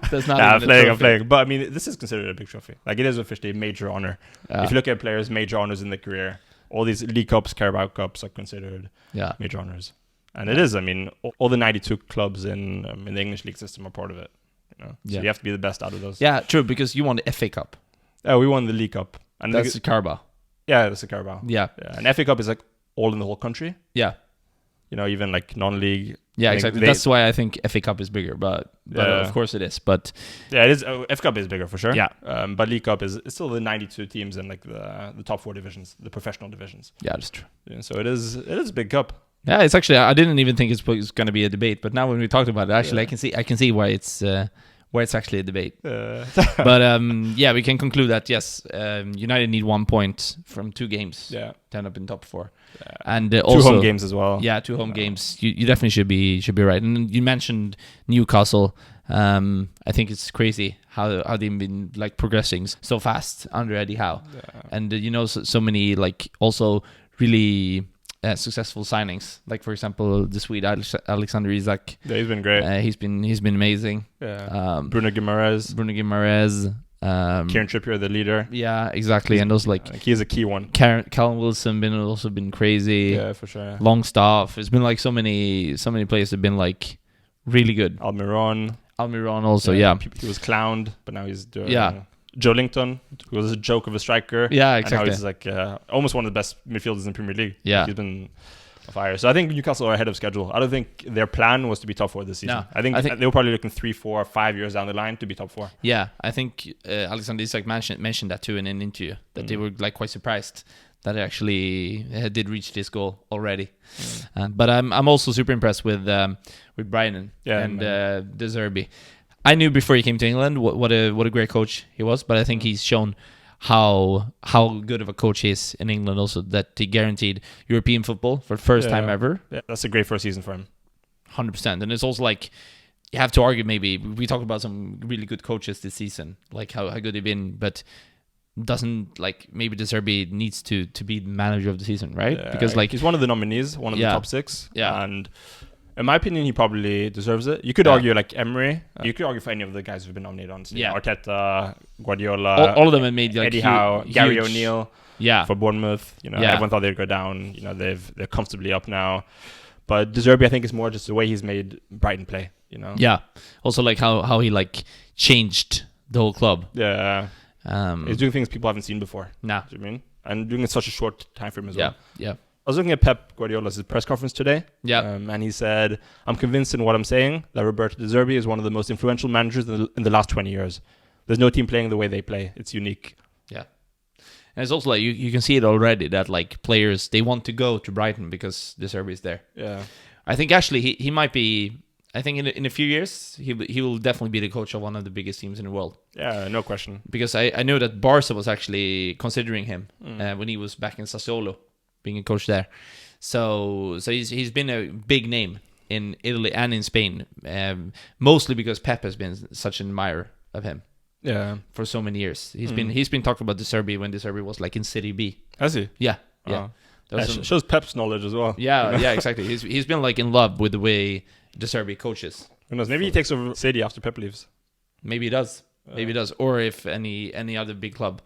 That's not even a trophy. I'm playing. But I mean, this is considered a big trophy. Like, it is officially a major honor. If you look at players' major honors in their career, all these League Cups, Carabao Cups are considered major honors. And it is. I mean, all the 92 clubs in the English league system are part of it. You know? So you have to be the best out of those. Yeah, true, because you won the FA Cup. We won the League Cup. And that's the Carabao. Yeah, that's the Carabao. Yeah. And FA Cup is like all in the whole country. Yeah. You know, even like non-league. Yeah, exactly. That's why I think FA Cup is bigger, but of course it is. But yeah, it is. FA Cup is bigger for sure. Yeah. But League Cup is still the 92 teams in like the top 4 divisions, the professional divisions. Yeah, that's true. Yeah, so it is a big cup. Yeah, it's actually, I didn't even think it's going to be a debate, but now when we talked about it, actually I can see why it's actually a debate. But we can conclude that yes, United need 1 point from 2 games to end up in top 4. And also 2 home games as well. Yeah, 2 home games. You definitely should be right. And you mentioned Newcastle. I think it's crazy how they've been like progressing so fast under Eddie Howe. And so many like also really successful signings, like for example the Swede Alexander Isak. Yeah, he's been great. He's been amazing. Bruno Guimaraes, Kieran Trippier, the leader. Yeah, exactly. And those like he's a key one. Callum Wilson been crazy. Yeah, for sure. Longstaff. It's been like so many players have been like really good. Almiron also. Yeah. He was clowned, but now he's doing. Joe Linton, who was a joke of a striker. Yeah, exactly. And now he's like almost one of the best midfielders in Premier League. Yeah. He's been on fire. So I think Newcastle are ahead of schedule. I don't think their plan was to be top 4 this season. No, I think they were probably looking 3, 4, 5 years down the line to be top 4. Yeah, I think Alexander Isak mentioned that too in an interview, that they were like quite surprised that they actually did reach this goal already. But I'm also super impressed with Brighton and the Zerbi. I knew before he came to England what a great coach he was, but I think he's shown how good of a coach he is in England also, that he guaranteed European football for the first time ever. Yeah, that's a great first season for him. 100%. And it's also like, you have to argue, maybe, we talked about some really good coaches this season, like how good they've been, but doesn't like maybe De Zerbi needs to be the manager of the season, right? Because like he's one of the nominees, one of the top 6. Yeah. And in my opinion, he probably deserves it. You could argue like Emery. You could argue for any of the guys who've been nominated on. Arteta, Guardiola, all of them have made like Eddie Howe, Gary O'Neill. Yeah. For Bournemouth, everyone thought they'd go down. They're comfortably up now. But De Zerbi, I think, is more just the way he's made Brighton play. you know. Yeah. Also, like how he like changed the whole club. Yeah. He's doing things people haven't seen before. Nah. Do you know what I mean? And doing it in such a short time frame as well. Yeah. I was looking at Pep Guardiola's press conference today. Yeah. And he said, "I'm convinced in what I'm saying that Roberto De Zerbi is one of the most influential managers in the last 20 years. There's no team playing the way they play. It's unique." Yeah. And it's also like you can see it already that like players, they want to go to Brighton because De Zerbi is there. Yeah. I think actually he might be. I think in a few years he will definitely be the coach of one of the biggest teams in the world. Yeah, no question. Because I know that Barca was actually considering him when he was back in Sassuolo, being a coach there. So he's been a big name in Italy and in Spain, mostly because Pep has been such an admirer of him. Yeah. For so many years, he's been talking about De Zerbi when De Zerbi was like in City B. Has he? Yeah. Shows Pep's knowledge as well. Yeah, exactly. He's been like in love with the way De Zerbi coaches. Who knows? Maybe he takes over City after Pep leaves. Maybe he does. Maybe he does. Or if any other big club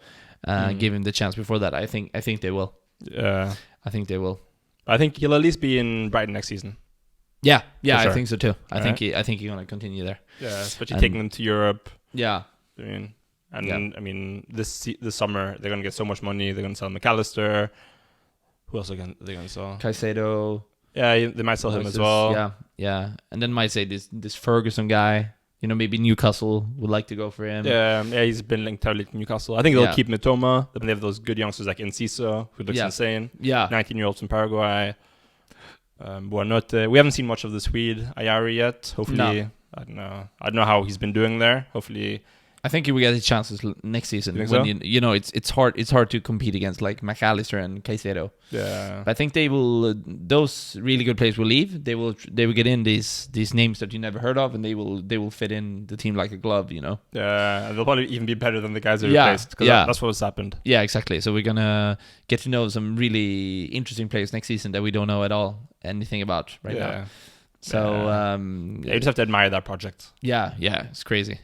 give him the chance before that, I think they will. Yeah, I think they will. I think he'll at least be in Brighton next season. Yeah, sure. I think so too. I Alright. think he's gonna continue there. Yeah, especially taking them to Europe. Yeah. I mean, this summer they're gonna get so much money. They're gonna sell McAllister. Who else are they gonna sell? Caicedo. Yeah, they might sell him as well. Yeah, and then might say this Ferguson guy. You know, maybe Newcastle would like to go for him. Yeah, he's been linked heavily to Newcastle. I think they'll keep Mitoma. They have those good youngsters like Enciso, who looks insane. Yeah, 19-year-olds from Paraguay. Buonanotte. We haven't seen much of the Swede Ayari yet. Hopefully, I don't know how he's been doing there. Hopefully, I think he will get his chances next season. You think when so? you know, it's hard to compete against like McAllister and Caicedo. Yeah. But I think they will. Those really good players will leave. They will get in these names that you never heard of, and they will fit in the team like a glove. You know. Yeah, and they'll probably even be better than the guys they Yeah, replaced. Because yeah. that's what's happened. Yeah, exactly. So we're gonna get to know some really interesting players next season that we don't know at all anything about right now. So you just have to admire that project. Yeah, it's crazy.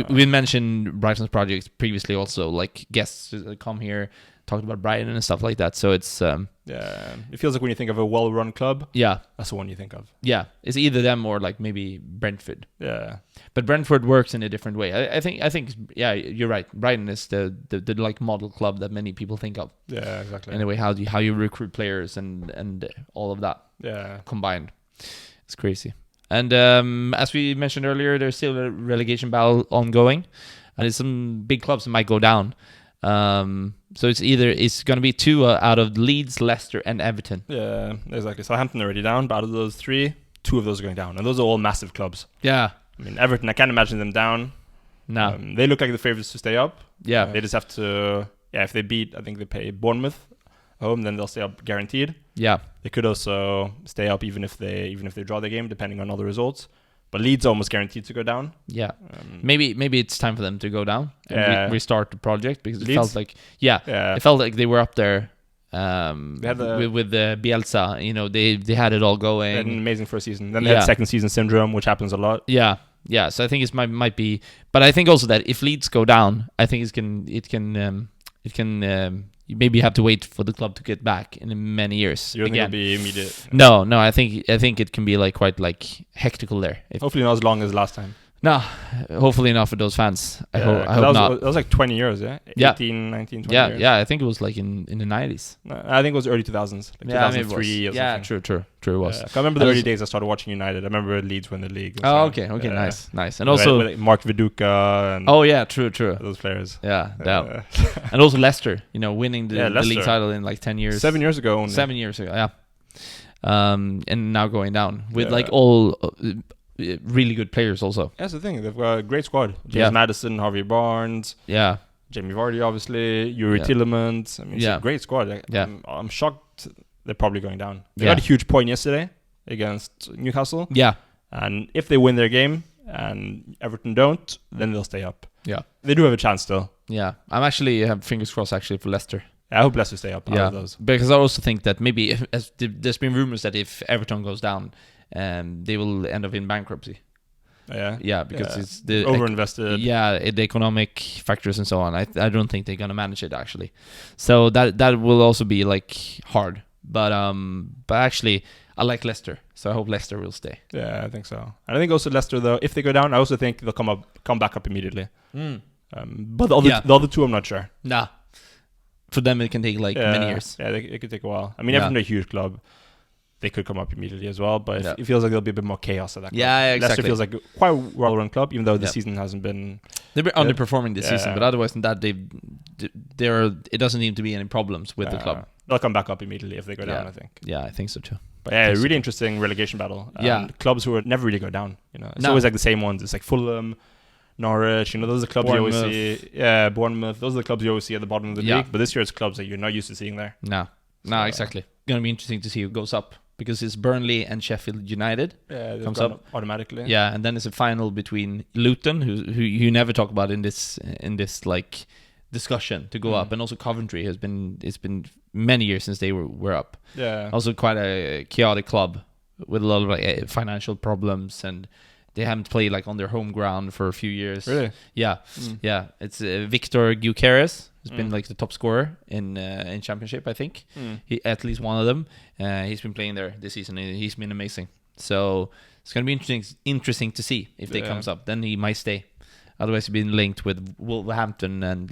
We mentioned Brighton's project previously, also like guests come here, talked about Brighton and stuff like that. So it's it feels like when you think of a well-run club, that's the one you think of. Yeah, it's either them or like maybe Brentford. Yeah, but Brentford works in a different way. I think you're right. Brighton is the like model club that many people think of. Yeah, exactly. Anyway, how you recruit players and all of that. Yeah, combined. It's crazy. And as we mentioned earlier, there's still a relegation battle ongoing, and there's some big clubs that might go down. So it's going to be two out of Leeds, Leicester, and Everton. Yeah, exactly. Southampton are already down, but out of those three, two of those are going down, and those are all massive clubs. Yeah. I mean, Everton, I can't imagine them down. No. They look like the favourites to stay up. Yeah. They just have to. Yeah, if they beat, I think they pay Bournemouth home, then they'll stay up guaranteed. Yeah. They could also stay up even if they draw the game, depending on all the results. But Leeds almost guaranteed to go down. Yeah. Maybe it's time for them to go down and restart the project, because Leeds? it felt like it felt like they were up there with the Bielsa. You know, they had it all going. They had an amazing first season. Then they had second season syndrome, which happens a lot. Yeah. So I think it might be, but I think also that if Leeds go down, I think it can you maybe have to wait for the club to get back in many years. You don't think it'll be immediate? No, I think it can be like quite like hectical there. Hopefully not as long as last time. No, hopefully not for those fans. I hope not. That was like 20 years, yeah? 18, 19, 20 years. Yeah, I think it was like in the 90s. I think it was early 2000s. Like 2003 or something. True, it was. I remember the early days I started watching United. I remember Leeds win the league. Oh, okay, nice. And also... With Mark Viduka and... Oh, yeah, true. Those players. Yeah. And also Leicester, winning the league title in like 10 years. 7 years ago only. 7 years ago, yeah. And now going down with like all... really good players also. That's the thing. They've got a great squad. James Maddison, Harvey Barnes. Yeah. Jamie Vardy, obviously. Yuri Tillemans. I mean, it's a great squad. I'm shocked they're probably going down. They got a huge point yesterday against Newcastle. Yeah. And if they win their game and Everton don't, then they'll stay up. Yeah. They do have a chance still. Yeah. I'm actually have fingers crossed actually for Leicester. I hope Leicester stay up out of those. Because I also think that maybe there's been rumors that if Everton goes down, they will end up in bankruptcy. Yeah, because it's the overinvested. The economic factors and so on. I don't think they're gonna manage it actually. So that will also be like hard. But actually, I like Leicester, so I hope Leicester will stay. Yeah, I think so. And I think also Leicester, though, if they go down, I also think they'll come back up immediately. But the other two, I'm not sure. Nah. For them, it can take many years. Yeah, it could take a while. I mean, Everton are a huge club. They could come up immediately as well, but it feels like there'll be a bit more chaos at that club. Yeah, exactly. Leicester feels like quite a well-run club, even though the season hasn't been... They've been underperforming this season, but otherwise than that, it doesn't seem to be any problems with the club. They'll come back up immediately if they go down, I think. Yeah, I think so too. But really interesting relegation battle. And clubs who would never really go down. It's always like the same ones. It's like Fulham, Norwich, those are the clubs Bournemouth. you always see. Yeah, Bournemouth. Those are the clubs you always see at the bottom of the league. But this year it's clubs that you're not used to seeing there. No, exactly. Going to be interesting to see who goes up. Because it's Burnley and Sheffield United comes up automatically. Yeah, and then it's a final between Luton, who you never talk about in this like discussion to go up, and also Coventry it's been many years since they were up. Yeah, also quite a chaotic club with a lot of financial problems, and they haven't played on their home ground for a few years. Really? Yeah, yeah. It's Victor Gyökeres. He's been the top scorer in Championship, I think. He at least one of them. He's been playing there this season. He's been amazing. So it's going to be interesting to see if they comes up. Then he might stay. Otherwise, he's been linked with Wolverhampton and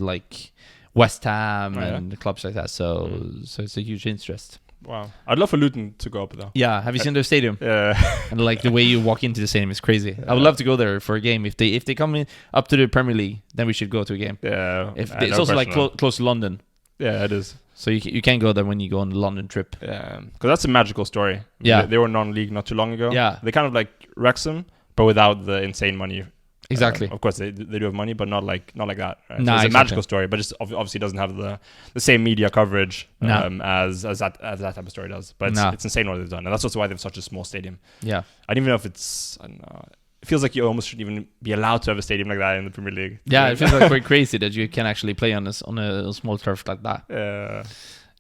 West Ham and clubs like that. So it's a huge interest. Wow, I'd love for Luton to go up though. Yeah, have you seen their stadium? Yeah, and the way you walk into the stadium is crazy. I would love to go there for a game. If they come in up to the Premier League, then we should go to a game. Yeah, it's also close to London. Yeah, it is. So you can go there when you go on the London trip. Yeah, because that's a magical story. Yeah, they were non-league not too long ago. Yeah, they kind of like Wrexham, but without the insane money. Exactly. Of course, they do have money, but not like that. Right? Nah, so it's exactly. a magical story, but just obviously doesn't have the same media coverage as that type of story does. But it's insane what they've done, and that's also why they have such a small stadium. Yeah, I don't even know if it's. I don't know. It feels like you almost shouldn't even be allowed to have a stadium like that in the Premier League. Yeah, it feels quite crazy that you can actually play on a small turf like that. Yeah.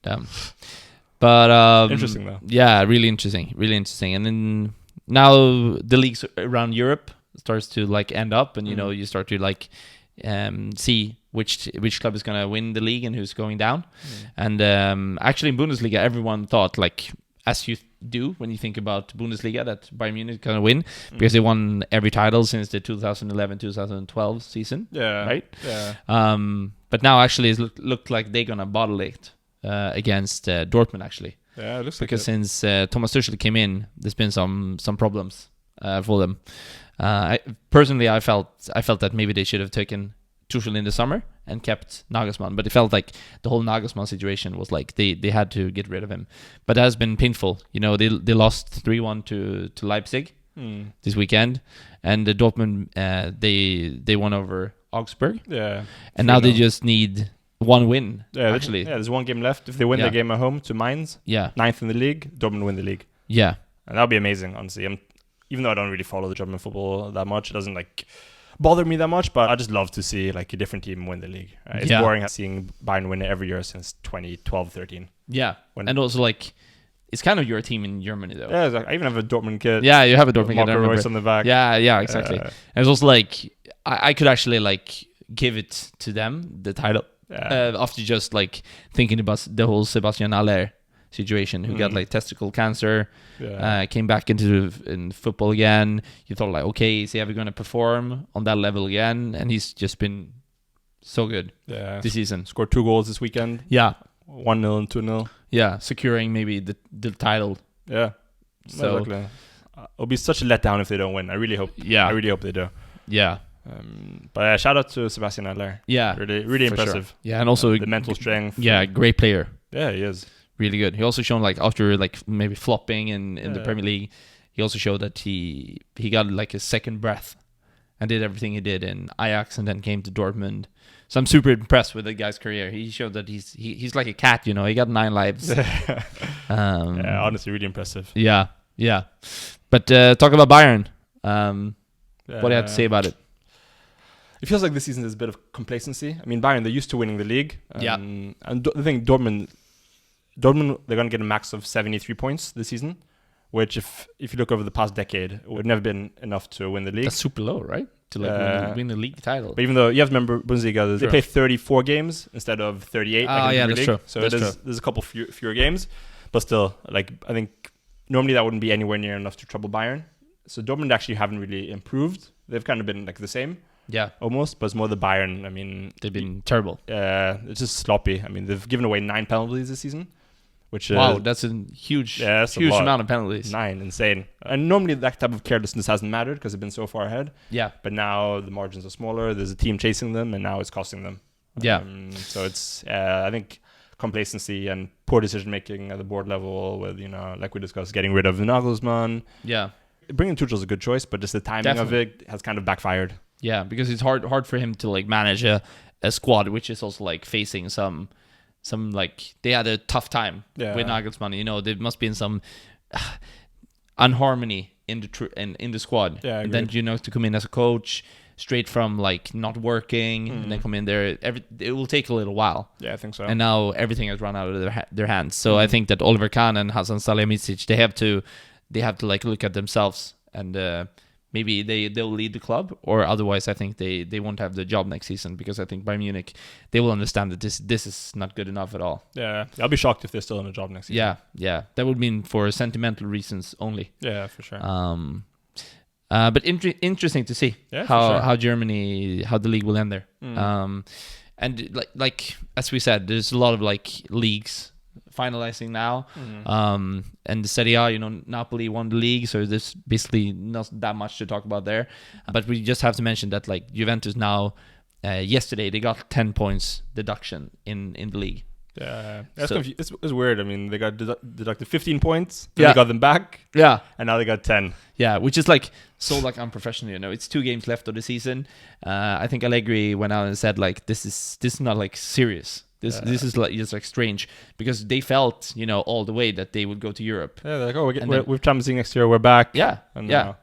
Damn. But interesting though. Yeah, really interesting, and then now the leagues around Europe starts to end up, and you start to see which club is going to win the league and who's going down. And actually in Bundesliga, everyone thought as you do when you think about Bundesliga, that Bayern Munich is going to win because they won every title since the 2011-2012 season. Yeah, right. Yeah. But now actually it looked like they're going to bottle it against Dortmund actually. Yeah, it looks because since Thomas Tuchel came in, there's been some problems for them. I felt that maybe they should have taken Tuchel in the summer and kept Nagelsmann, but it felt like the whole Nagelsmann situation was they had to get rid of him. But that has been painful. They lost 3-1 to Leipzig this weekend, and the Dortmund they won over Augsburg. Yeah, and now they just need one win. Yeah, actually. There's one game left. If they win the game at home to Mainz, 9th in the league, Dortmund win the league. Yeah, and that would be amazing. Honestly, even though I don't really follow the German football that much, it doesn't bother me that much, but I just love to see a different team win the league. Right? It's boring seeing Bayern win it every year since 2012-13. Yeah, and also it's kind of your team in Germany though. Yeah, I even have a Dortmund kit. Yeah, you have a Dortmund kit. Marco Reus on the back. Yeah, exactly. And it's also I could actually give it to them, the title, after just thinking about the whole Sebastian Haller situation, who got testicle cancer, came back in football again. You thought okay, is he ever going to perform on that level again? And he's just been so good this season. Scored 2 goals this weekend. Yeah, 1-0 and 2-0. Yeah, securing maybe the title. Yeah, so it'll be such a letdown if they don't win. I really hope. Yeah, I really hope they do. Yeah. But shout out to Sebastian Haller. Yeah, really impressive. Sure. Yeah, and also the mental strength. Yeah, great player. Yeah, he is. Really good. He also shown after maybe flopping in the Premier League, he also showed that he got a second breath and did everything he did in Ajax and then came to Dortmund. So I'm super impressed with the guy's career. He showed that he's like a cat, He got 9 lives. Yeah, honestly, really impressive. Yeah. But talk about Bayern. What do you have to say about it? It feels like this season is a bit of complacency. I mean, Bayern, they're used to winning the league. And the thing, Dortmund, they're going to get a max of 73 points this season, which if you look over the past decade, would never been enough to win the league. That's super low, right? To win the league title. But even though you have to remember Bundesliga, they play 34 games instead of 38. Oh, yeah, that's true. So there's a couple fewer games, but still, I think normally that wouldn't be anywhere near enough to trouble Bayern. So Dortmund actually haven't really improved. They've kind of been like the same. Yeah. Almost, but it's more the Bayern. I mean, They've been terrible. It's just sloppy. I mean, they've given away 9 penalties this season, which wow, that's a huge amount of penalties. 9, insane. And normally that type of carelessness hasn't mattered because they've been so far ahead. Yeah. But now the margins are smaller. There's a team chasing them, and now it's costing them. Yeah. So it's I think complacency and poor decision making at the board level, with like we discussed, getting rid of Nagelsmann. Yeah. Bringing Tuchel's a good choice, but just the timing of it has kind of backfired. Yeah, because it's hard for him to like manage a squad which is also like facing some like they had a tough time with Nagelsmann. There must be some unharmony in the squad. Yeah, and then to come in as a coach straight from like not working and then come in there, it will take a little while. Yeah, I think so. And now everything has run out of their hands. So I think that Oliver Kahn and Hasan Salihamidzic, they have to like look at themselves and. Maybe they'll lead the club, or otherwise I think they won't have the job next season, because I think Bayern Munich, they will understand that this is not good enough at all. Yeah, I'll be shocked if they're still in a job next season. Yeah, that would mean for sentimental reasons only. Yeah, for sure. But interesting to see how Germany, how the league will end there. And like as we said, there's a lot of like leagues finalizing now, and the Serie A, Napoli won the league, so there's basically not that much to talk about there. But we just have to mention that like Juventus now, yesterday they got 10 points deduction in the league. Yeah, it's weird. I mean, they got deducted 15 points, then they got them back, and now they got 10. Yeah, which is like so like unprofessional. It's 2 games left of the season. I think Allegri went out and said like this is not like serious. This is like just like strange, because they felt all the way that they would go to Europe. Yeah, they're like, we're Champions League next year. We're back. Yeah,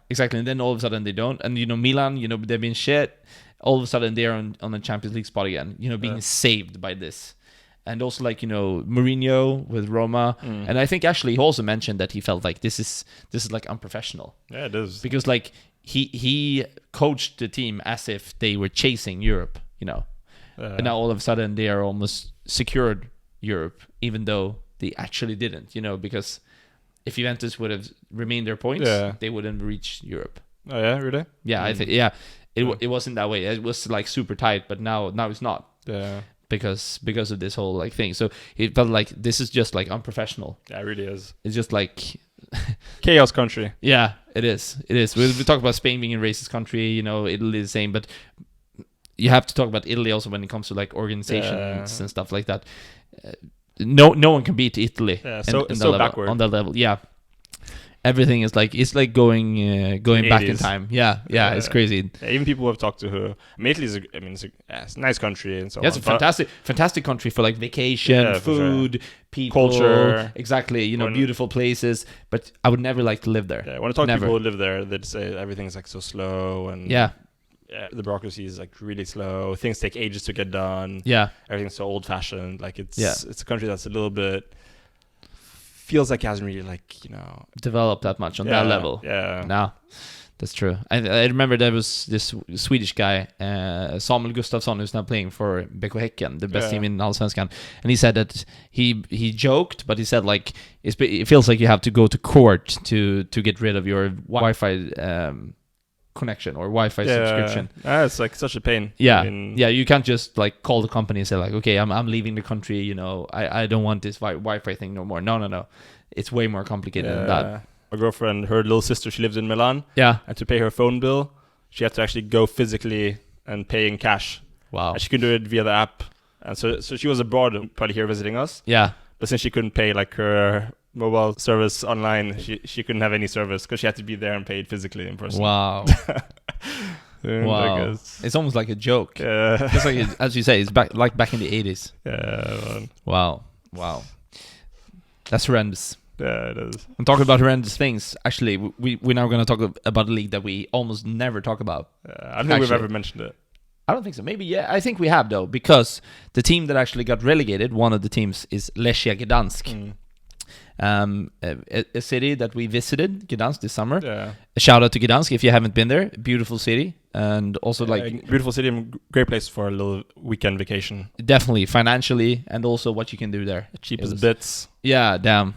exactly. And then all of a sudden they don't. And Milan, they've been shit. All of a sudden they're on the Champions League spot again. Being saved by this. And also like Mourinho with Roma, and I think actually he also mentioned that he felt like this is like unprofessional. Yeah, it is. Because like he coached the team as if they were chasing Europe. And now all of a sudden they are almost secured Europe, even though they actually didn't, because if Juventus would have remained their points, they wouldn't reach Europe. Oh yeah, really? Yeah, I think it wasn't that way. It was like super tight, but now it's not. Yeah. Because of this whole like thing. So it felt like this is just like unprofessional. Yeah, it really is. It's just like chaos country. Yeah, it is. We talk about Spain being a racist country, Italy the same, but you have to talk about Italy also when it comes to like organizations and stuff like that. No one can beat Italy. Yeah, so backward on that level. Yeah, everything is like going back in time. Yeah, it's crazy. Yeah, even people who have talked to her. Italy is it's a nice country and so on. It's a fantastic country for like vacation, food, people, culture. Exactly, beautiful places. But I would never like to live there. Yeah, when I talk to people who live there, they'd say everything's like so slow and the bureaucracy is like really slow. Things take ages to get done. Yeah, everything's so old fashioned. Like it's a country that's a little bit feels like it hasn't really like developed that much on that level. Yeah, no, that's true. I remember there was this Swedish guy, Samuel Gustafsson, who's now playing for BK Häcken, the best team in Allsvenskan, and he said that he joked, but he said like it feels like you have to go to court to get rid of your Wi-Fi connection or Wi-Fi subscription. It's like such a pain. Yeah, you can't just like call the company and say like, okay, I'm leaving the country. I don't want this Wi-Fi thing no more. No. It's way more complicated than that. My girlfriend, her little sister, she lived in Milan. Yeah, and to pay her phone bill, she had to actually go physically and pay in cash. Wow. And she couldn't do it via the app, and so she was abroad, probably here visiting us. Yeah, but since she couldn't pay like her mobile service online, she couldn't have any service because she had to be there and pay it physically in person. Wow. Wow. It's almost like a joke. Yeah. Just like as you say, it's back in the 80s. Yeah. Man. Wow. That's horrendous. Yeah, it is. I'm talking about horrendous things. Actually, we're now going to talk about a league that we almost never talk about. I don't think we've ever mentioned it. I don't think so. Maybe, I think we have, though, because the team that actually got relegated, one of the teams, is Lechia Gdansk. A city that we visited, Gdansk, this summer. Yeah. A shout out to Gdansk if you haven't been there. Beautiful city, and also beautiful city and great place for a little weekend vacation. Definitely financially, and also what you can do there. Cheap as bits. Yeah, damn.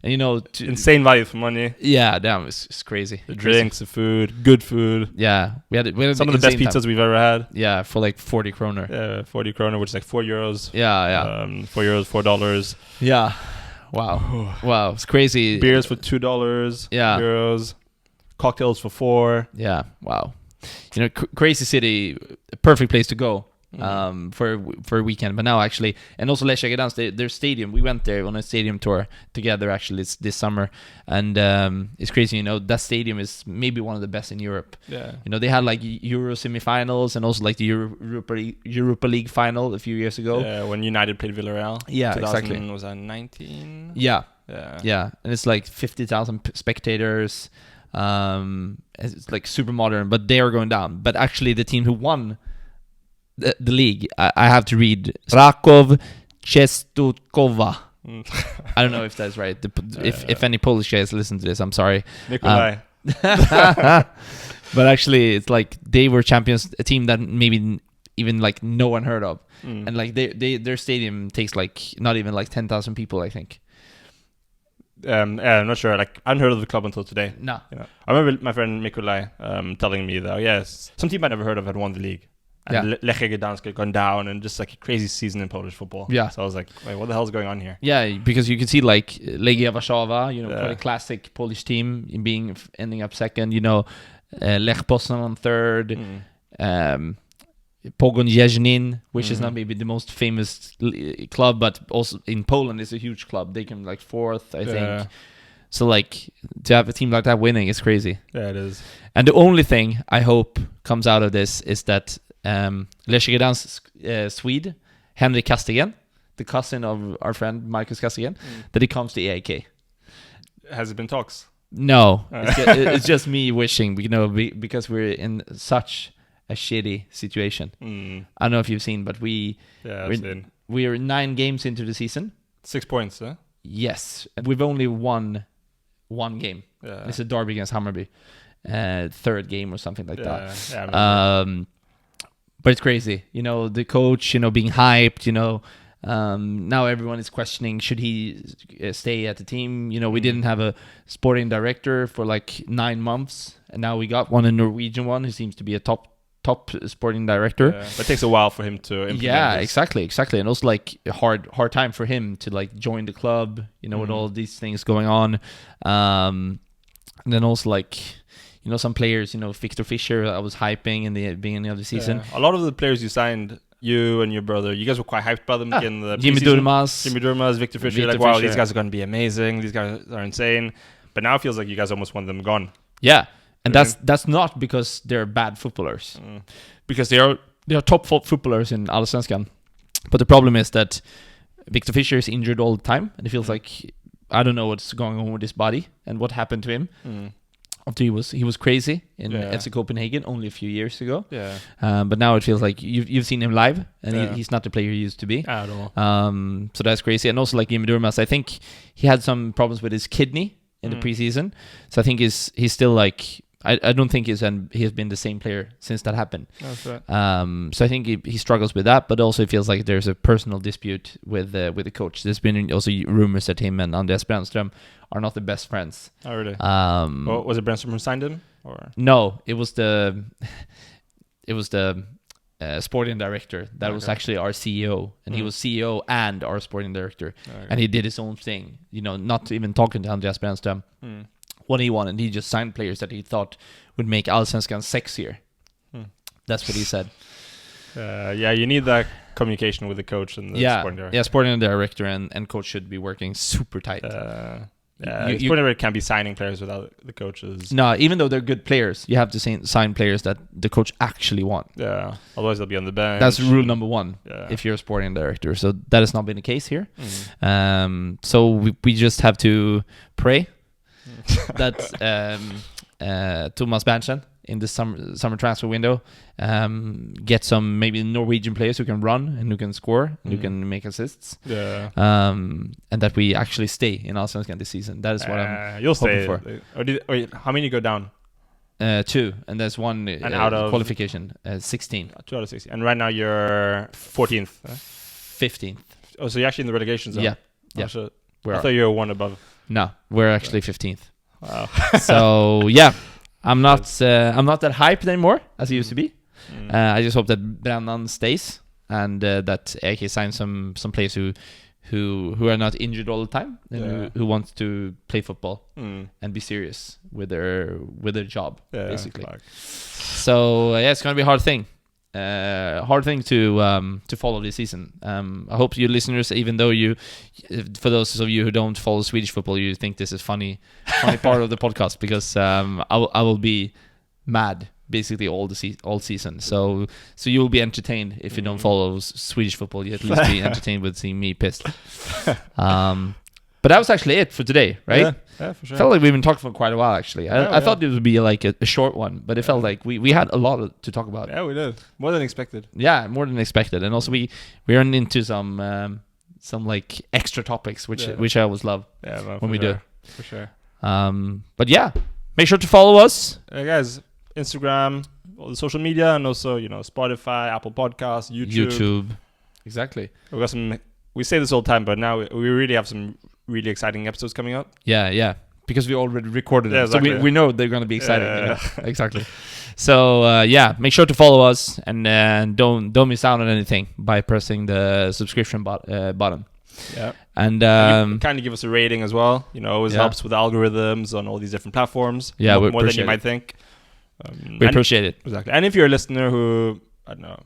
And insane value for money. Yeah, damn, it's crazy. The drinks, the food, good food. Yeah, we had some of the best pizzas we've ever had. Yeah, for like 40 kroner. Yeah, 40 kroner, which is like €4. Yeah. €4, $4. Yeah. Wow, it's crazy. Beers for $2. Yeah. Euros. Cocktails for $4. Yeah. Wow. Crazy city, perfect place to go. For a weekend, but now actually, and also Legia Gdansk, their stadium, we went there on a stadium tour together actually this summer, and it's crazy. That stadium is maybe one of the best in Europe. Yeah. They had like Euro semifinals and also like the Europa League final a few years ago. Yeah, when United played Villarreal. Yeah, exactly. Was that 19? Yeah, and it's like 50,000 spectators. It's like super modern, but they are going down. But actually, the team who won the league, I have to read Rakov Czestochowa. I don't know if that's right. If any Polish guys listen to this, I'm sorry. Nikolai. But actually, it's like they were champions, a team that maybe even like no one heard of, and like their stadium takes like not even like 10,000 people, I think. I'm not sure. Like, I hadn't heard of the club until today. No. I remember my friend Nikolai telling me that yes, some team I never heard of had won the league. And Legia Gdansk had gone down, and just like a crazy season in Polish football. Yeah. So I was like, wait, what the hell is going on here? Yeah, because you can see like Legia Warszawa, quite a classic Polish team in ending up second. Lech Poznan on third. Pogoń Szczecin, which is not maybe the most famous club, but also in Poland is a huge club. They came like fourth, I think. So like to have a team like that winning is crazy. Yeah, it is. And the only thing I hope comes out of this is that Legia Gdansk Swede, Henrik Castigen, the cousin of our friend Marcus Castigen, that he comes to AIK. Has it been talks? No, it's just me wishing, because we're in such a shitty situation. I don't know if you've seen, but we're 9 games into the season. 6 points, huh? Yes, we've only won 1 game. Yeah. It's a derby against Hammarby, third game or something like that. Yeah, but it's crazy, the coach, being hyped, now everyone is questioning, should he stay at the team? We didn't have a sporting director for like 9 months, and now we got one, a Norwegian one, who seems to be a top sporting director. Yeah, but it takes a while for him to implement this. Exactly. And also like a hard time for him to like join the club, with all these things going on. And then also like, some players, Victor Fischer, I was hyping in the beginning of the season. Yeah. A lot of the players you signed, you and your brother, you guys were quite hyped by them in the Jimmy Durmaz, Victor Fischer, like, wow, these guys are going to be amazing. These guys are insane. But now it feels like you guys almost want them gone. Yeah. And that's not because they're bad footballers, because they are top footballers in Allsvenskan. But the problem is that Victor Fischer is injured all the time, and it feels like I don't know what's going on with his body and what happened to him. After he was crazy in FC Copenhagen only a few years ago. Yeah. But now it feels like you've seen him live, and he's not the player he used to be at all. So that's crazy. And also like Jimmy Durmaz, I think he had some problems with his kidney in the preseason. So I think he's still like. I don't think he has been the same player since that happened. That's right. So I think he struggles with that, but also it feels like there's a personal dispute with the coach. There's been also rumors that him and Andreas Brännström are not the best friends. Oh, really? Was it Brännström who signed him? Or? No, it was the sporting director that was actually our CEO, and he was CEO and our sporting director, and he did his own thing. Not even talking to Andreas Brännström. What he wanted, he just signed players that he thought would make Allsvenskan sexier. That's what he said. You need that communication with the coach and the sporting director. Yeah, sporting director and coach should be working super tight. Sporting director can't be signing players without the coaches. No, even though they're good players, you have to sign players that the coach actually wants. Yeah, otherwise they'll be on the bench. That's rule number 1 if you're a sporting director. So that has not been the case here. So we just have to pray that Thomas Berntsen in the summer transfer window get some maybe Norwegian players who can run and who can score and who can make assists. And that we actually stay in Allsvenskan this season. That is what I'm hoping for. How many go down? 2, and there's one out of qualification. 16. 2 out of 16. And right now you're 14th. 15th. Oh, so you're actually in the relegation zone. Yeah. Oh, so I thought you were one above. No, we're actually 15th. Wow. So yeah, I'm not that hyped anymore as I used to be. I just hope that Brennan stays and that AK signs some players who are not injured all the time and who want to play football and be serious with their job, basically. So it's gonna be a hard thing to follow this season. I hope you listeners, even though for those of you who don't follow Swedish football, you think this is funny part of the podcast, because I will be mad basically all season. So you will be entertained. If you don't follow Swedish football, you at least be entertained with seeing me pissed. But that was actually it for today, right? Yeah, for sure. I felt like we've been talking for quite a while, actually. I thought it would be like a short one, but it felt like we had a lot to talk about. Yeah, we did. More than expected. Yeah, more than expected. And also we ran into some like extra topics, which I always love when we do. For sure. But yeah, make sure to follow us. Guys, Instagram, all the social media, and also, Spotify, Apple Podcasts, YouTube. Exactly. We've got some, we say this all the time, but now we really have some really exciting episodes coming up. Yeah. Because we already recorded them. Exactly. So we know they're going to be exciting. Exactly. So make sure to follow us and don't miss out on anything by pressing the subscription button. Yeah. And kind of give us a rating as well. Always helps with the algorithms on all these different platforms. Yeah, more than you might think. We appreciate it. Exactly. And if you're a listener who, I don't know,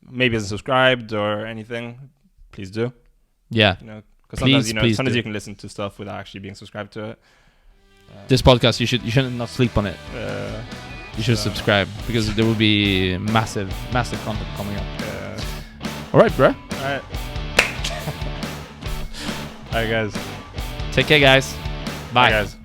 maybe isn't subscribed or anything, please do. Yeah. Because sometimes you can listen to stuff without actually being subscribed to it. This podcast, you should not sleep on it. You should subscribe, because there will be massive content coming up. All right, bro. All right. All right, guys. Take care, guys. Bye. Bye, guys.